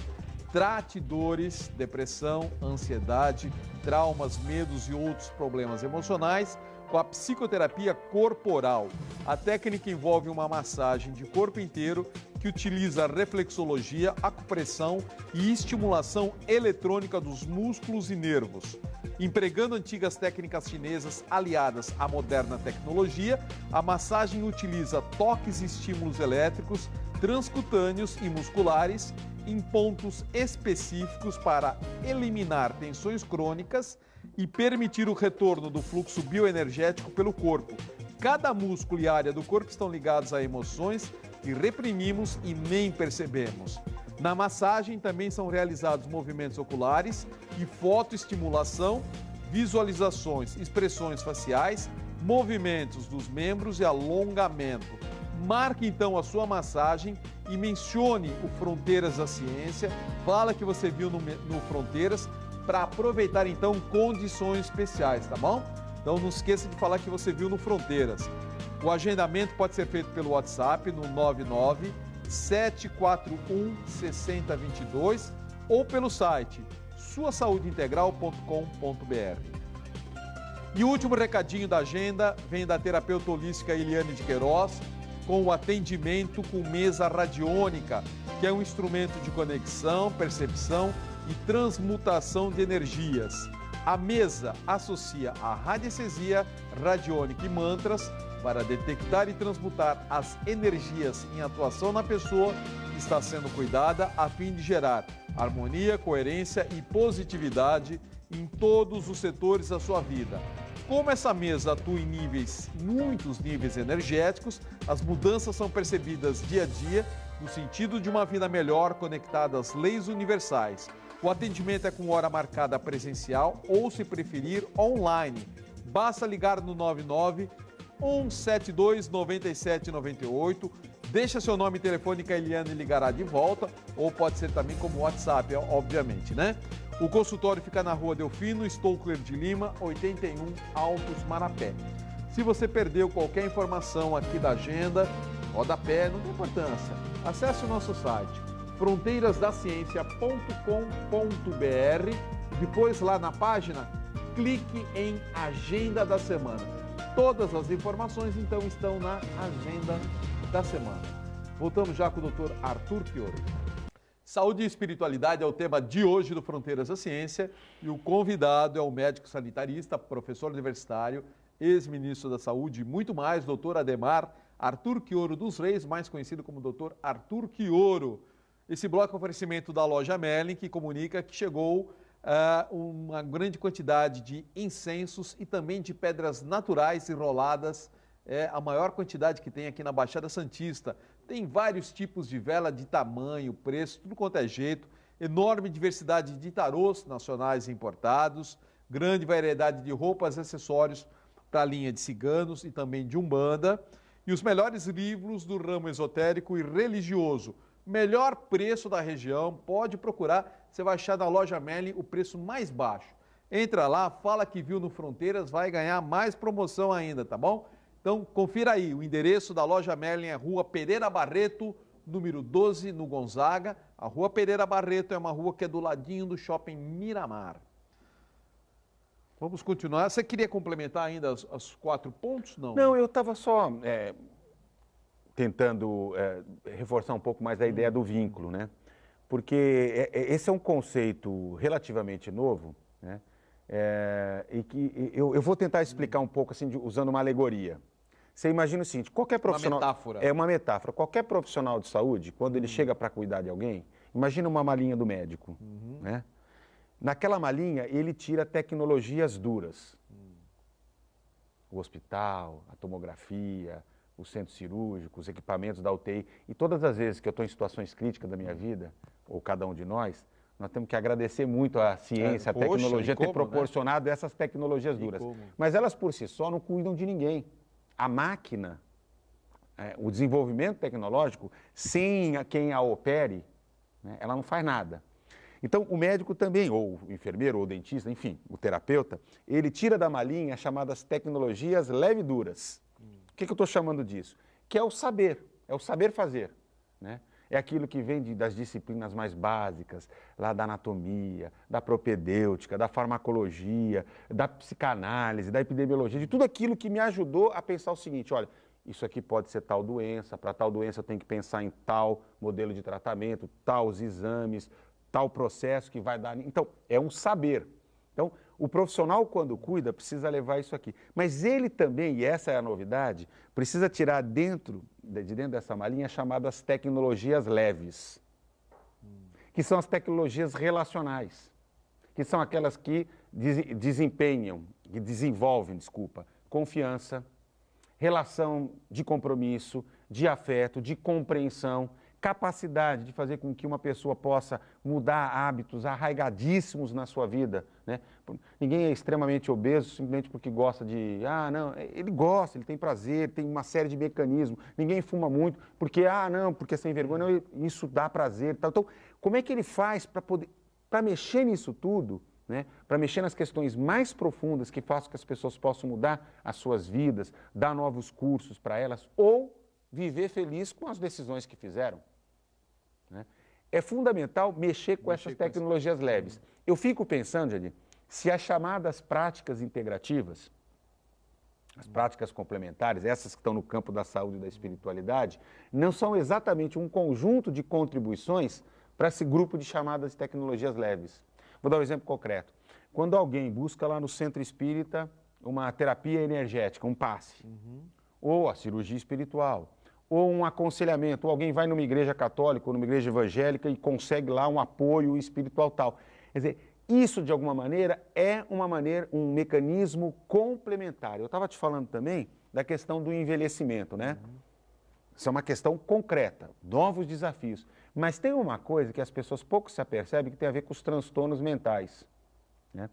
Speaker 1: Trate dores, depressão, ansiedade, traumas, medos e outros problemas emocionais com a psicoterapia corporal. A técnica envolve uma massagem de corpo inteiro que utiliza reflexologia, acupressão e estimulação eletrônica dos músculos e nervos. Empregando antigas técnicas chinesas aliadas à moderna tecnologia, a massagem utiliza toques e estímulos elétricos, transcutâneos e musculares em pontos específicos para eliminar tensões crônicas e permitir o retorno do fluxo bioenergético pelo corpo. Cada músculo e área do corpo estão ligados a emoções que reprimimos e nem percebemos. Na massagem também são realizados movimentos oculares e fotoestimulação, visualizações, expressões faciais, movimentos dos membros e alongamento. Marque então a sua massagem e mencione o Fronteiras da Ciência. Fala que você viu no Fronteiras para aproveitar então condições especiais, tá bom? Então não esqueça de falar que você viu no Fronteiras. O agendamento pode ser feito pelo WhatsApp no 99-741-6022 ou pelo site suasaudeintegral.com.br. E o último recadinho da agenda vem da terapeuta holística Eliane de Queiroz, com o atendimento com mesa radiônica, que é um instrumento de conexão, percepção e transmutação de energias. A mesa associa a radiestesia, radiônica e mantras para detectar e transmutar as energias em atuação na pessoa que está sendo cuidada, a fim de gerar harmonia, coerência e positividade em todos os setores da sua vida. Como essa mesa atua em muitos níveis energéticos, as mudanças são percebidas dia a dia no sentido de uma vida melhor conectada às leis universais. O atendimento é com hora marcada presencial ou, se preferir, online. Basta ligar no 99-172-9798. Deixa seu nome e telefone que a Eliane ligará de volta, ou pode ser também como WhatsApp, obviamente, né? O consultório fica na Rua Delfino, Stockler de Lima, 81, Altos, Marapé. Se você perdeu qualquer informação aqui da agenda, rodapé, não tem importância. Acesse o nosso site, fronteirasdaciencia.com.br. Depois, lá na página, clique em Agenda da Semana. Todas as informações, então, estão na Agenda da Semana. Voltamos já com o Dr. Arthur Chioro. Saúde e espiritualidade é o tema de hoje do Fronteiras da Ciência e o convidado é o médico sanitarista, professor universitário, ex-ministro da Saúde e muito mais, doutor Ademar Arthur Chioro dos Reis, mais conhecido como doutor Arthur Chioro. Esse bloco é um oferecimento da loja Merlin, que comunica que chegou uma grande quantidade de incensos e também de pedras naturais enroladas, a maior quantidade que tem aqui na Baixada Santista. Tem vários tipos de vela de tamanho, preço, tudo quanto é jeito, enorme diversidade de tarôs nacionais e importados, grande variedade de roupas e acessórios para a linha de ciganos e também de umbanda, e os melhores livros do ramo esotérico e religioso. Melhor preço da região, pode procurar, você vai achar na loja Merlin o preço mais baixo. Entra lá, fala que viu no Fronteiras, vai ganhar mais promoção ainda, tá bom? Então, confira aí, o endereço da loja Merlin é Rua Pereira Barreto, número 12, no Gonzaga. A Rua Pereira Barreto é uma rua que é do ladinho do Shopping Miramar. Vamos continuar. Você queria complementar ainda os 4 pontos? Não,
Speaker 2: eu estava só tentando reforçar um pouco mais a ideia do vínculo, né? Porque esse é um conceito relativamente novo, né? E que eu vou tentar explicar um pouco assim, usando uma alegoria. Você imagina o seguinte, qualquer profissional...
Speaker 1: Uma metáfora.
Speaker 2: É uma metáfora. Qualquer profissional de saúde, quando ele chega para cuidar de alguém, imagina uma malinha do médico, né? Naquela malinha, ele tira tecnologias duras. O hospital, a tomografia, o centro cirúrgico, os equipamentos da UTI. E todas as vezes que eu estou em situações críticas da minha vida, ou cada um de nós temos que agradecer muito à ciência, à tecnologia ter proporcionado essas tecnologias duras. Mas elas por si só não cuidam de ninguém. A máquina, o desenvolvimento tecnológico, sem quem a opere, né, ela não faz nada. Então, o médico também, ou o enfermeiro, ou o dentista, enfim, o terapeuta, ele tira da malinha as chamadas tecnologias leve-duras. O que eu estou chamando disso? Que é o saber fazer, né? É aquilo que vem das disciplinas mais básicas, lá da anatomia, da propedêutica, da farmacologia, da psicanálise, da epidemiologia, de tudo aquilo que me ajudou a pensar o seguinte, olha, isso aqui pode ser tal doença, para tal doença eu tenho que pensar em tal modelo de tratamento, tais exames, tal processo que vai dar... Então, é um saber. Então, o profissional, quando cuida, precisa levar isso aqui. Mas ele também, e essa é a novidade, precisa tirar de dentro dessa malinha chamadas tecnologias leves, que são as tecnologias relacionais, que são aquelas que desenvolvem, confiança, relação de compromisso, de afeto, de compreensão, capacidade de fazer com que uma pessoa possa mudar hábitos arraigadíssimos na sua vida, né? Ninguém é extremamente obeso simplesmente porque gosta de... não, ele gosta, ele tem prazer, tem uma série de mecanismos. Ninguém fuma muito porque, porque é sem vergonha, não, isso dá prazer. Tal. Então, como é que ele faz para mexer nisso tudo, né? Para mexer nas questões mais profundas que façam que as pessoas possam mudar as suas vidas, dar novos cursos para elas ou viver feliz com as decisões que fizeram? Né? É fundamental mexer com essas tecnologias leves. Eu fico pensando, Jardim, se as chamadas práticas integrativas, as práticas complementares, essas que estão no campo da saúde e da espiritualidade, não são exatamente um conjunto de contribuições para esse grupo de chamadas tecnologias leves. Vou dar um exemplo concreto. Quando alguém busca lá no centro espírita uma terapia energética, um passe, ou a cirurgia espiritual, ou um aconselhamento, ou alguém vai numa igreja católica ou numa igreja evangélica e consegue lá um apoio espiritual tal. Quer dizer, isso de alguma maneira é um mecanismo complementar. Eu estava te falando também da questão do envelhecimento, né? Isso é uma questão concreta, novos desafios. Mas tem uma coisa que as pessoas pouco se apercebem que tem a ver com os transtornos mentais, né?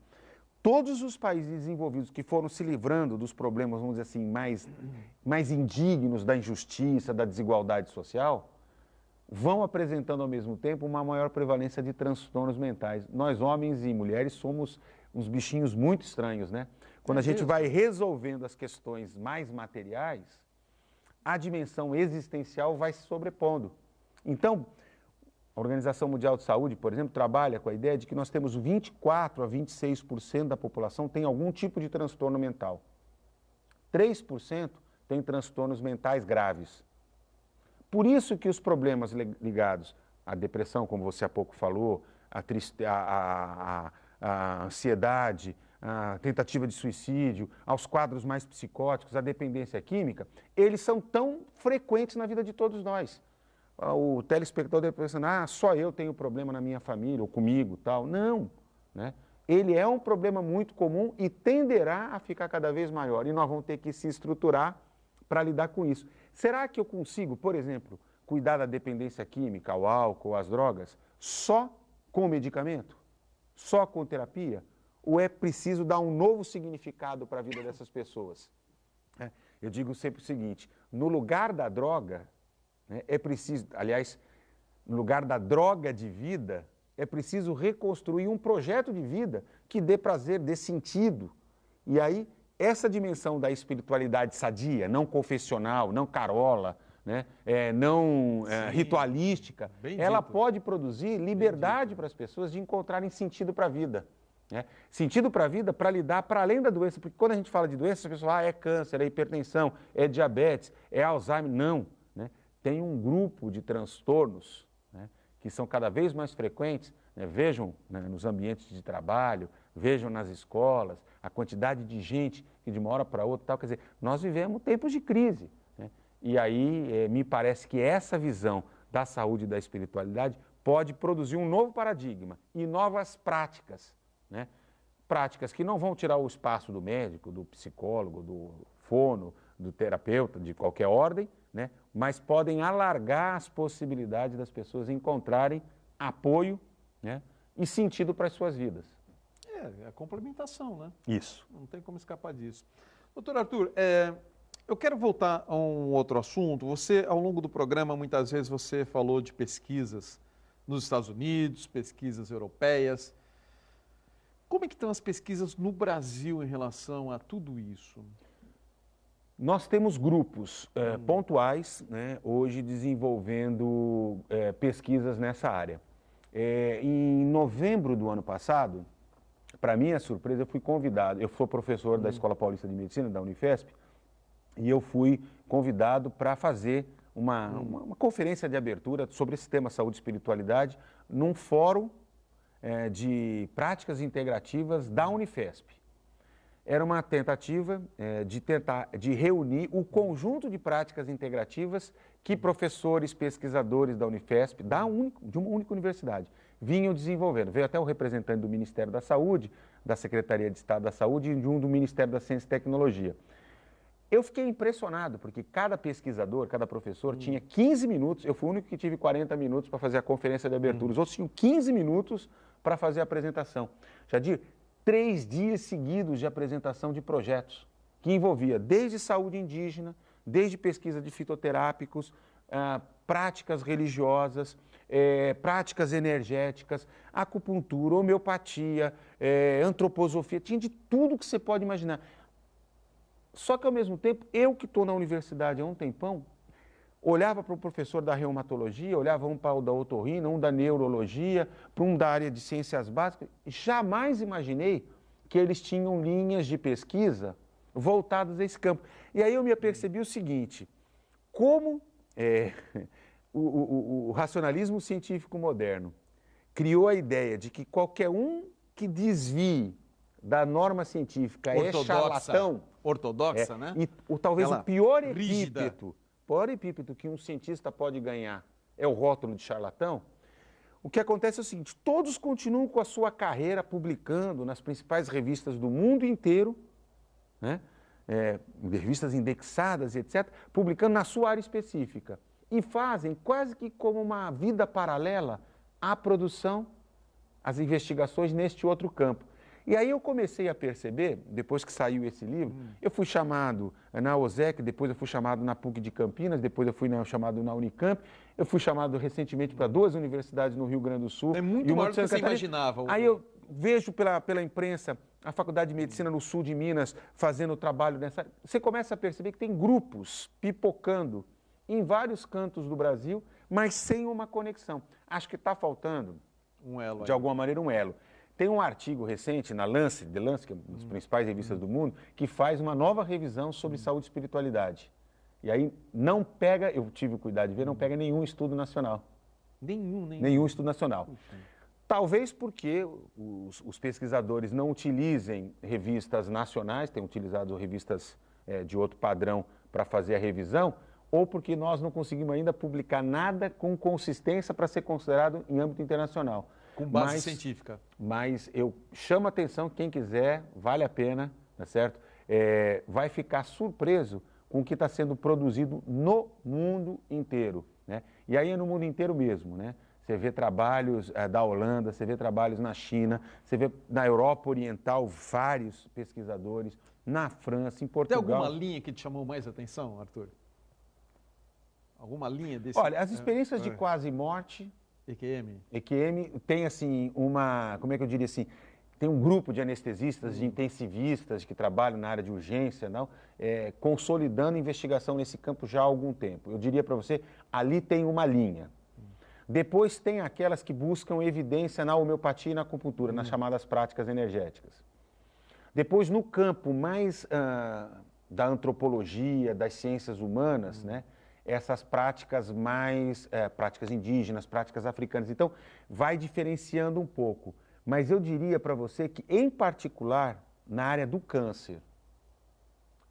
Speaker 2: Todos os países desenvolvidos que foram se livrando dos problemas, vamos dizer assim, mais indignos da injustiça, da desigualdade social, vão apresentando ao mesmo tempo uma maior prevalência de transtornos mentais. Nós, homens e mulheres, somos uns bichinhos muito estranhos, né? Quando a gente vai resolvendo as questões mais materiais, a dimensão existencial vai se sobrepondo. Então, a Organização Mundial de Saúde, por exemplo, trabalha com a ideia de que nós temos 24% a 26% da população tem algum tipo de transtorno mental. 3% tem transtornos mentais graves. Por isso que os problemas ligados à depressão, como você há pouco falou, a ansiedade, a tentativa de suicídio, aos quadros mais psicóticos, a dependência química, eles são tão frequentes na vida de todos nós. O telespectador deve pensar, só eu tenho problema na minha família, ou comigo, tal. Não, né? Ele é um problema muito comum e tenderá a ficar cada vez maior. E nós vamos ter que se estruturar para lidar com isso. Será que eu consigo, por exemplo, cuidar da dependência química, ao álcool, às drogas, só com medicamento? Só com terapia? Ou é preciso dar um novo significado para a vida dessas pessoas? Eu digo sempre o seguinte, no lugar da droga, é preciso, aliás, no lugar da droga de vida, é preciso reconstruir um projeto de vida que dê prazer, dê sentido. E aí, essa dimensão da espiritualidade sadia, não confessional, não carola, né, não ritualística, ela pode produzir liberdade para as pessoas de encontrarem sentido para a vida. Né? Sentido para a vida para lidar para além da doença, porque quando a gente fala de doença, a pessoa é câncer, é hipertensão, é diabetes, é Alzheimer. Não. Né? Tem um grupo de transtornos, né, que são cada vez mais frequentes, né, vejam, né, nos ambientes de trabalho, vejam nas escolas, a quantidade de gente que de uma hora para outra, tal, quer dizer, nós vivemos tempos de crise. Né, e aí me parece que essa visão da saúde e da espiritualidade pode produzir um novo paradigma e novas práticas, né, práticas que não vão tirar o espaço do médico, do psicólogo, do fono, do terapeuta de qualquer ordem, né? Mas podem alargar as possibilidades das pessoas encontrarem apoio, né? E sentido para as suas vidas.
Speaker 1: É a complementação, né?
Speaker 2: Isso.
Speaker 1: Não tem como escapar disso. Doutor Arthur, eu quero voltar a um outro assunto. Você, ao longo do programa, muitas vezes você falou de pesquisas nos Estados Unidos, pesquisas europeias. Como é que estão as pesquisas no Brasil em relação a tudo isso?
Speaker 2: Nós temos grupos pontuais, né, hoje desenvolvendo pesquisas nessa área. Em novembro do ano passado, para minha surpresa, eu fui convidado, eu sou professor da Escola Paulista de Medicina, da Unifesp, e eu fui convidado para fazer uma conferência de abertura sobre esse tema saúde e espiritualidade num fórum de práticas integrativas da Unifesp. Era uma tentativa de reunir o conjunto de práticas integrativas que professores, pesquisadores da Unifesp, de uma única universidade, vinham desenvolvendo. Veio até o representante do Ministério da Saúde, da Secretaria de Estado da Saúde e de um do Ministério da Ciência e Tecnologia. Eu fiquei impressionado, porque cada pesquisador, cada professor tinha 15 minutos, eu fui o único que tive 40 minutos para fazer a conferência de abertura, os outros tinham 15 minutos para fazer a apresentação. Jadir, 3 dias seguidos de apresentação de projetos, que envolvia desde saúde indígena, desde pesquisa de fitoterápicos, práticas religiosas, práticas energéticas, acupuntura, homeopatia, antroposofia, tinha de tudo que você pode imaginar. Só que, ao mesmo tempo, eu que estou na universidade há um tempão, olhava para o professor da reumatologia, olhava um para o da otorrina, um da neurologia, para um da área de ciências básicas, jamais imaginei que eles tinham linhas de pesquisa voltadas a esse campo. E aí eu me apercebi o seguinte, como o racionalismo científico moderno criou a ideia de que qualquer um que desvie da norma científica é charlatão.
Speaker 1: Ortodoxa, né?
Speaker 2: E talvez
Speaker 1: Ela
Speaker 2: o pior
Speaker 1: rígida.
Speaker 2: epíteto que um cientista pode ganhar é o rótulo de charlatão. O que acontece é o seguinte, todos continuam com a sua carreira publicando nas principais revistas do mundo inteiro, né? Revistas indexadas, etc., publicando na sua área específica. E fazem quase que como uma vida paralela à produção, às investigações neste outro campo. E aí eu comecei a perceber, depois que saiu esse livro, eu fui chamado na OSEC, depois eu fui chamado na PUC de Campinas, depois eu fui chamado na Unicamp, eu fui chamado recentemente para 2 universidades no Rio Grande do Sul.
Speaker 1: É muito maior do que você imaginava.
Speaker 2: Aí eu vejo pela imprensa a Faculdade de Medicina no sul de Minas fazendo trabalho nessa área. Você começa a perceber que tem grupos pipocando em vários cantos do Brasil, mas sem uma conexão. Acho que está faltando,
Speaker 1: Um elo
Speaker 2: de alguma maneira, um elo. Tem um artigo recente na Lancet, que é uma das principais revistas do mundo, que faz uma nova revisão sobre saúde e espiritualidade. E aí não pega, eu tive o cuidado de ver, não pega nenhum estudo nacional. Nenhum estudo nacional. Talvez porque os pesquisadores não utilizem revistas nacionais, têm utilizado revistas de outro padrão para fazer a revisão, ou porque nós não conseguimos ainda publicar nada com consistência para ser considerado em âmbito internacional.
Speaker 1: Com base científica.
Speaker 2: Mas eu chamo a atenção, quem quiser, vale a pena, tá certo? Vai ficar surpreso com o que está sendo produzido no mundo inteiro, né? E aí é no mundo inteiro mesmo, né? Você vê trabalhos da Holanda, você vê trabalhos na China, você vê na Europa Oriental vários pesquisadores, na França, em Portugal.
Speaker 1: Tem alguma linha que te chamou mais atenção, Arthur? Alguma linha desse?
Speaker 2: Olha, as experiências de quase morte... EQM tem assim como é que eu diria assim, tem um grupo de anestesistas, de intensivistas que trabalham na área de urgência, consolidando investigação nesse campo já há algum tempo. Eu diria para você, ali tem uma linha. Depois tem aquelas que buscam evidência na homeopatia e na acupuntura, nas chamadas práticas energéticas. Depois, no campo mais da antropologia, das ciências humanas, né? Essas práticas mais, práticas indígenas, práticas africanas. Então, vai diferenciando um pouco. Mas eu diria para você que, em particular, na área do câncer,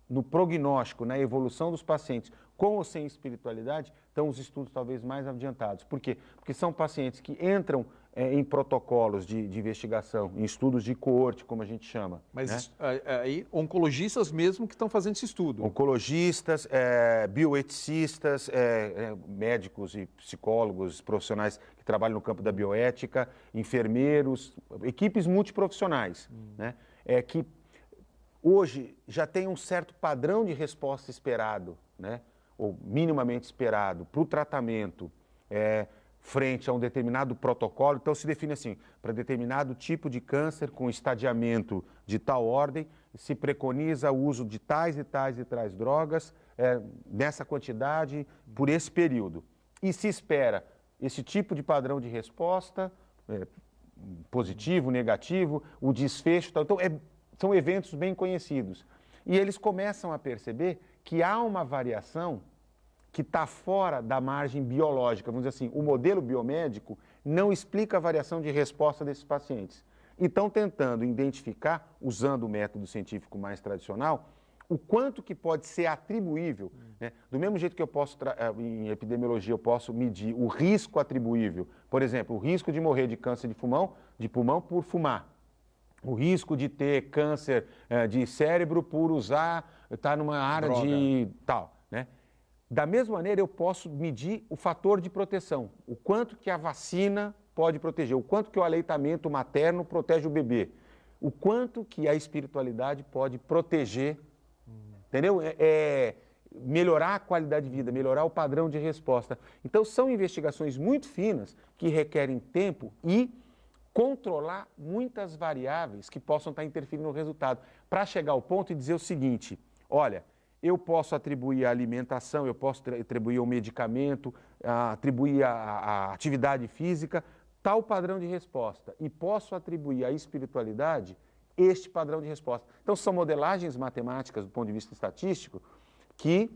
Speaker 2: no prognóstico, na evolução dos pacientes, com ou sem espiritualidade, estão os estudos talvez mais adiantados. Por quê? Porque são pacientes que entram em protocolos de investigação, em estudos de coorte, como a gente chama.
Speaker 1: Mas aí, oncologistas mesmo que estão fazendo esse estudo?
Speaker 2: Oncologistas, bioeticistas, médicos e psicólogos, profissionais que trabalham no campo da bioética, enfermeiros, equipes multiprofissionais, né? Que hoje já tem um certo padrão de resposta esperado, né? Ou minimamente esperado para o tratamento, frente a um determinado protocolo. Então, se define assim, para determinado tipo de câncer com estadiamento de tal ordem, se preconiza o uso de tais e tais drogas, nessa quantidade, por esse período. E se espera esse tipo de padrão de resposta, positivo, negativo, o desfecho, tal. Então, são eventos bem conhecidos. E eles começam a perceber que há uma variação que está fora da margem biológica. Vamos dizer assim, o modelo biomédico não explica a variação de resposta desses pacientes. E estão tentando identificar, usando o método científico mais tradicional, o quanto que pode ser atribuível, né? Do mesmo jeito que eu posso, em epidemiologia, eu posso medir o risco atribuível. Por exemplo, o risco de morrer de câncer de pulmão por fumar. O risco de ter câncer de cérebro por estar numa área
Speaker 1: droga,
Speaker 2: de tal, né? Da mesma maneira, eu posso medir o fator de proteção, o quanto que a vacina pode proteger, o quanto que o aleitamento materno protege o bebê, o quanto que a espiritualidade pode proteger, entendeu? Melhorar a qualidade de vida, melhorar o padrão de resposta. Então, são investigações muito finas que requerem tempo e controlar muitas variáveis que possam estar interferindo no resultado, para chegar ao ponto e dizer o seguinte: olha, eu posso atribuir a alimentação, eu posso atribuir ao medicamento, atribuir a atividade física, tal padrão de resposta. E posso atribuir à espiritualidade este padrão de resposta. Então, são modelagens matemáticas do ponto de vista estatístico que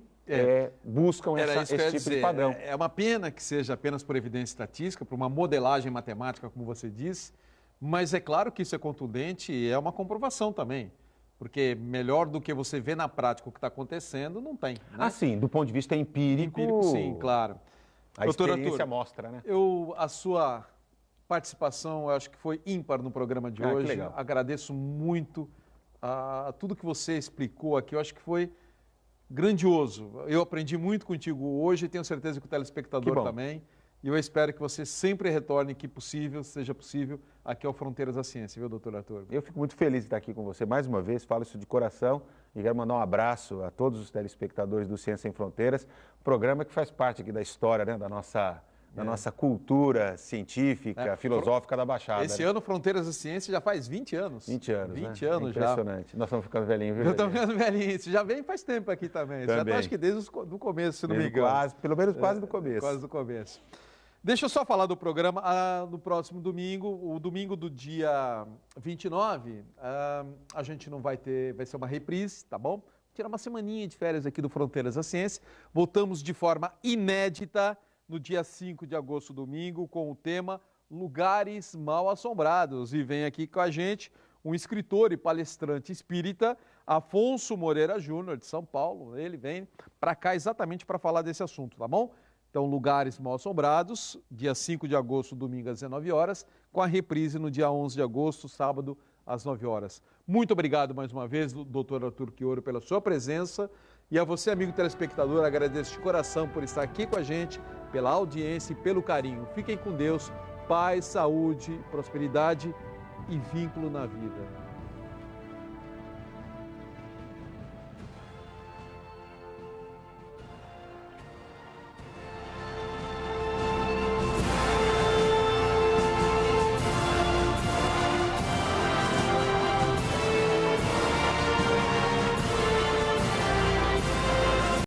Speaker 2: buscam esse tipo de padrão.
Speaker 1: É uma pena que seja apenas por evidência estatística, por uma modelagem matemática, como você disse, mas é claro que isso é contundente e é uma comprovação também. Porque melhor do que você vê na prática o que está acontecendo, não tem. Né?
Speaker 2: Sim, do ponto de vista empírico.
Speaker 1: Empírico, sim, claro.
Speaker 2: A experiência mostra, né?
Speaker 1: A sua participação, eu acho que foi ímpar no programa de hoje.
Speaker 2: Que legal.
Speaker 1: Agradeço muito tudo que você explicou aqui. Eu acho que foi grandioso. Eu aprendi muito contigo hoje e tenho certeza que o telespectador também. E eu espero que você sempre retorne, que possível, seja possível, aqui ao Fronteiras da Ciência, viu, doutor Arthur?
Speaker 2: Eu fico muito feliz de estar aqui com você mais uma vez, falo isso de coração e quero mandar um abraço a todos os telespectadores do Ciência Sem Fronteiras, programa que faz parte aqui da história, né, da nossa cultura científica, filosófica da Baixada.
Speaker 1: Esse ano Fronteiras da Ciência já faz 20 anos.
Speaker 2: 20 anos,
Speaker 1: 20
Speaker 2: né?
Speaker 1: anos já.
Speaker 2: Impressionante. Nós estamos ficando velhinhos, viu?
Speaker 1: Eu estou ficando velhinho. Você já vem faz tempo aqui também. Já tá, acho que desde o começo, se não me engano.
Speaker 2: Pelo menos quase do começo.
Speaker 1: Quase do começo. Deixa eu só falar do programa no próximo domingo, o domingo do dia 29, a gente não vai ter, vai ser uma reprise, tá bom? Tirar uma semaninha de férias aqui do Fronteiras da Ciência. Voltamos de forma inédita no dia 5 de agosto, domingo, com o tema Lugares Mal Assombrados. E vem aqui com a gente um escritor e palestrante espírita, Afonso Moreira Júnior, de São Paulo. Ele vem para cá exatamente para falar desse assunto, tá bom? Então, Lugares Mal Assombrados, dia 5 de agosto, domingo às 19 horas, com a reprise no dia 11 de agosto, sábado, às 9 horas. Muito obrigado mais uma vez, doutor Arthur Chioro, pela sua presença. E a você, amigo telespectador, agradeço de coração por estar aqui com a gente, pela audiência e pelo carinho. Fiquem com Deus, paz, saúde, prosperidade e vínculo na vida.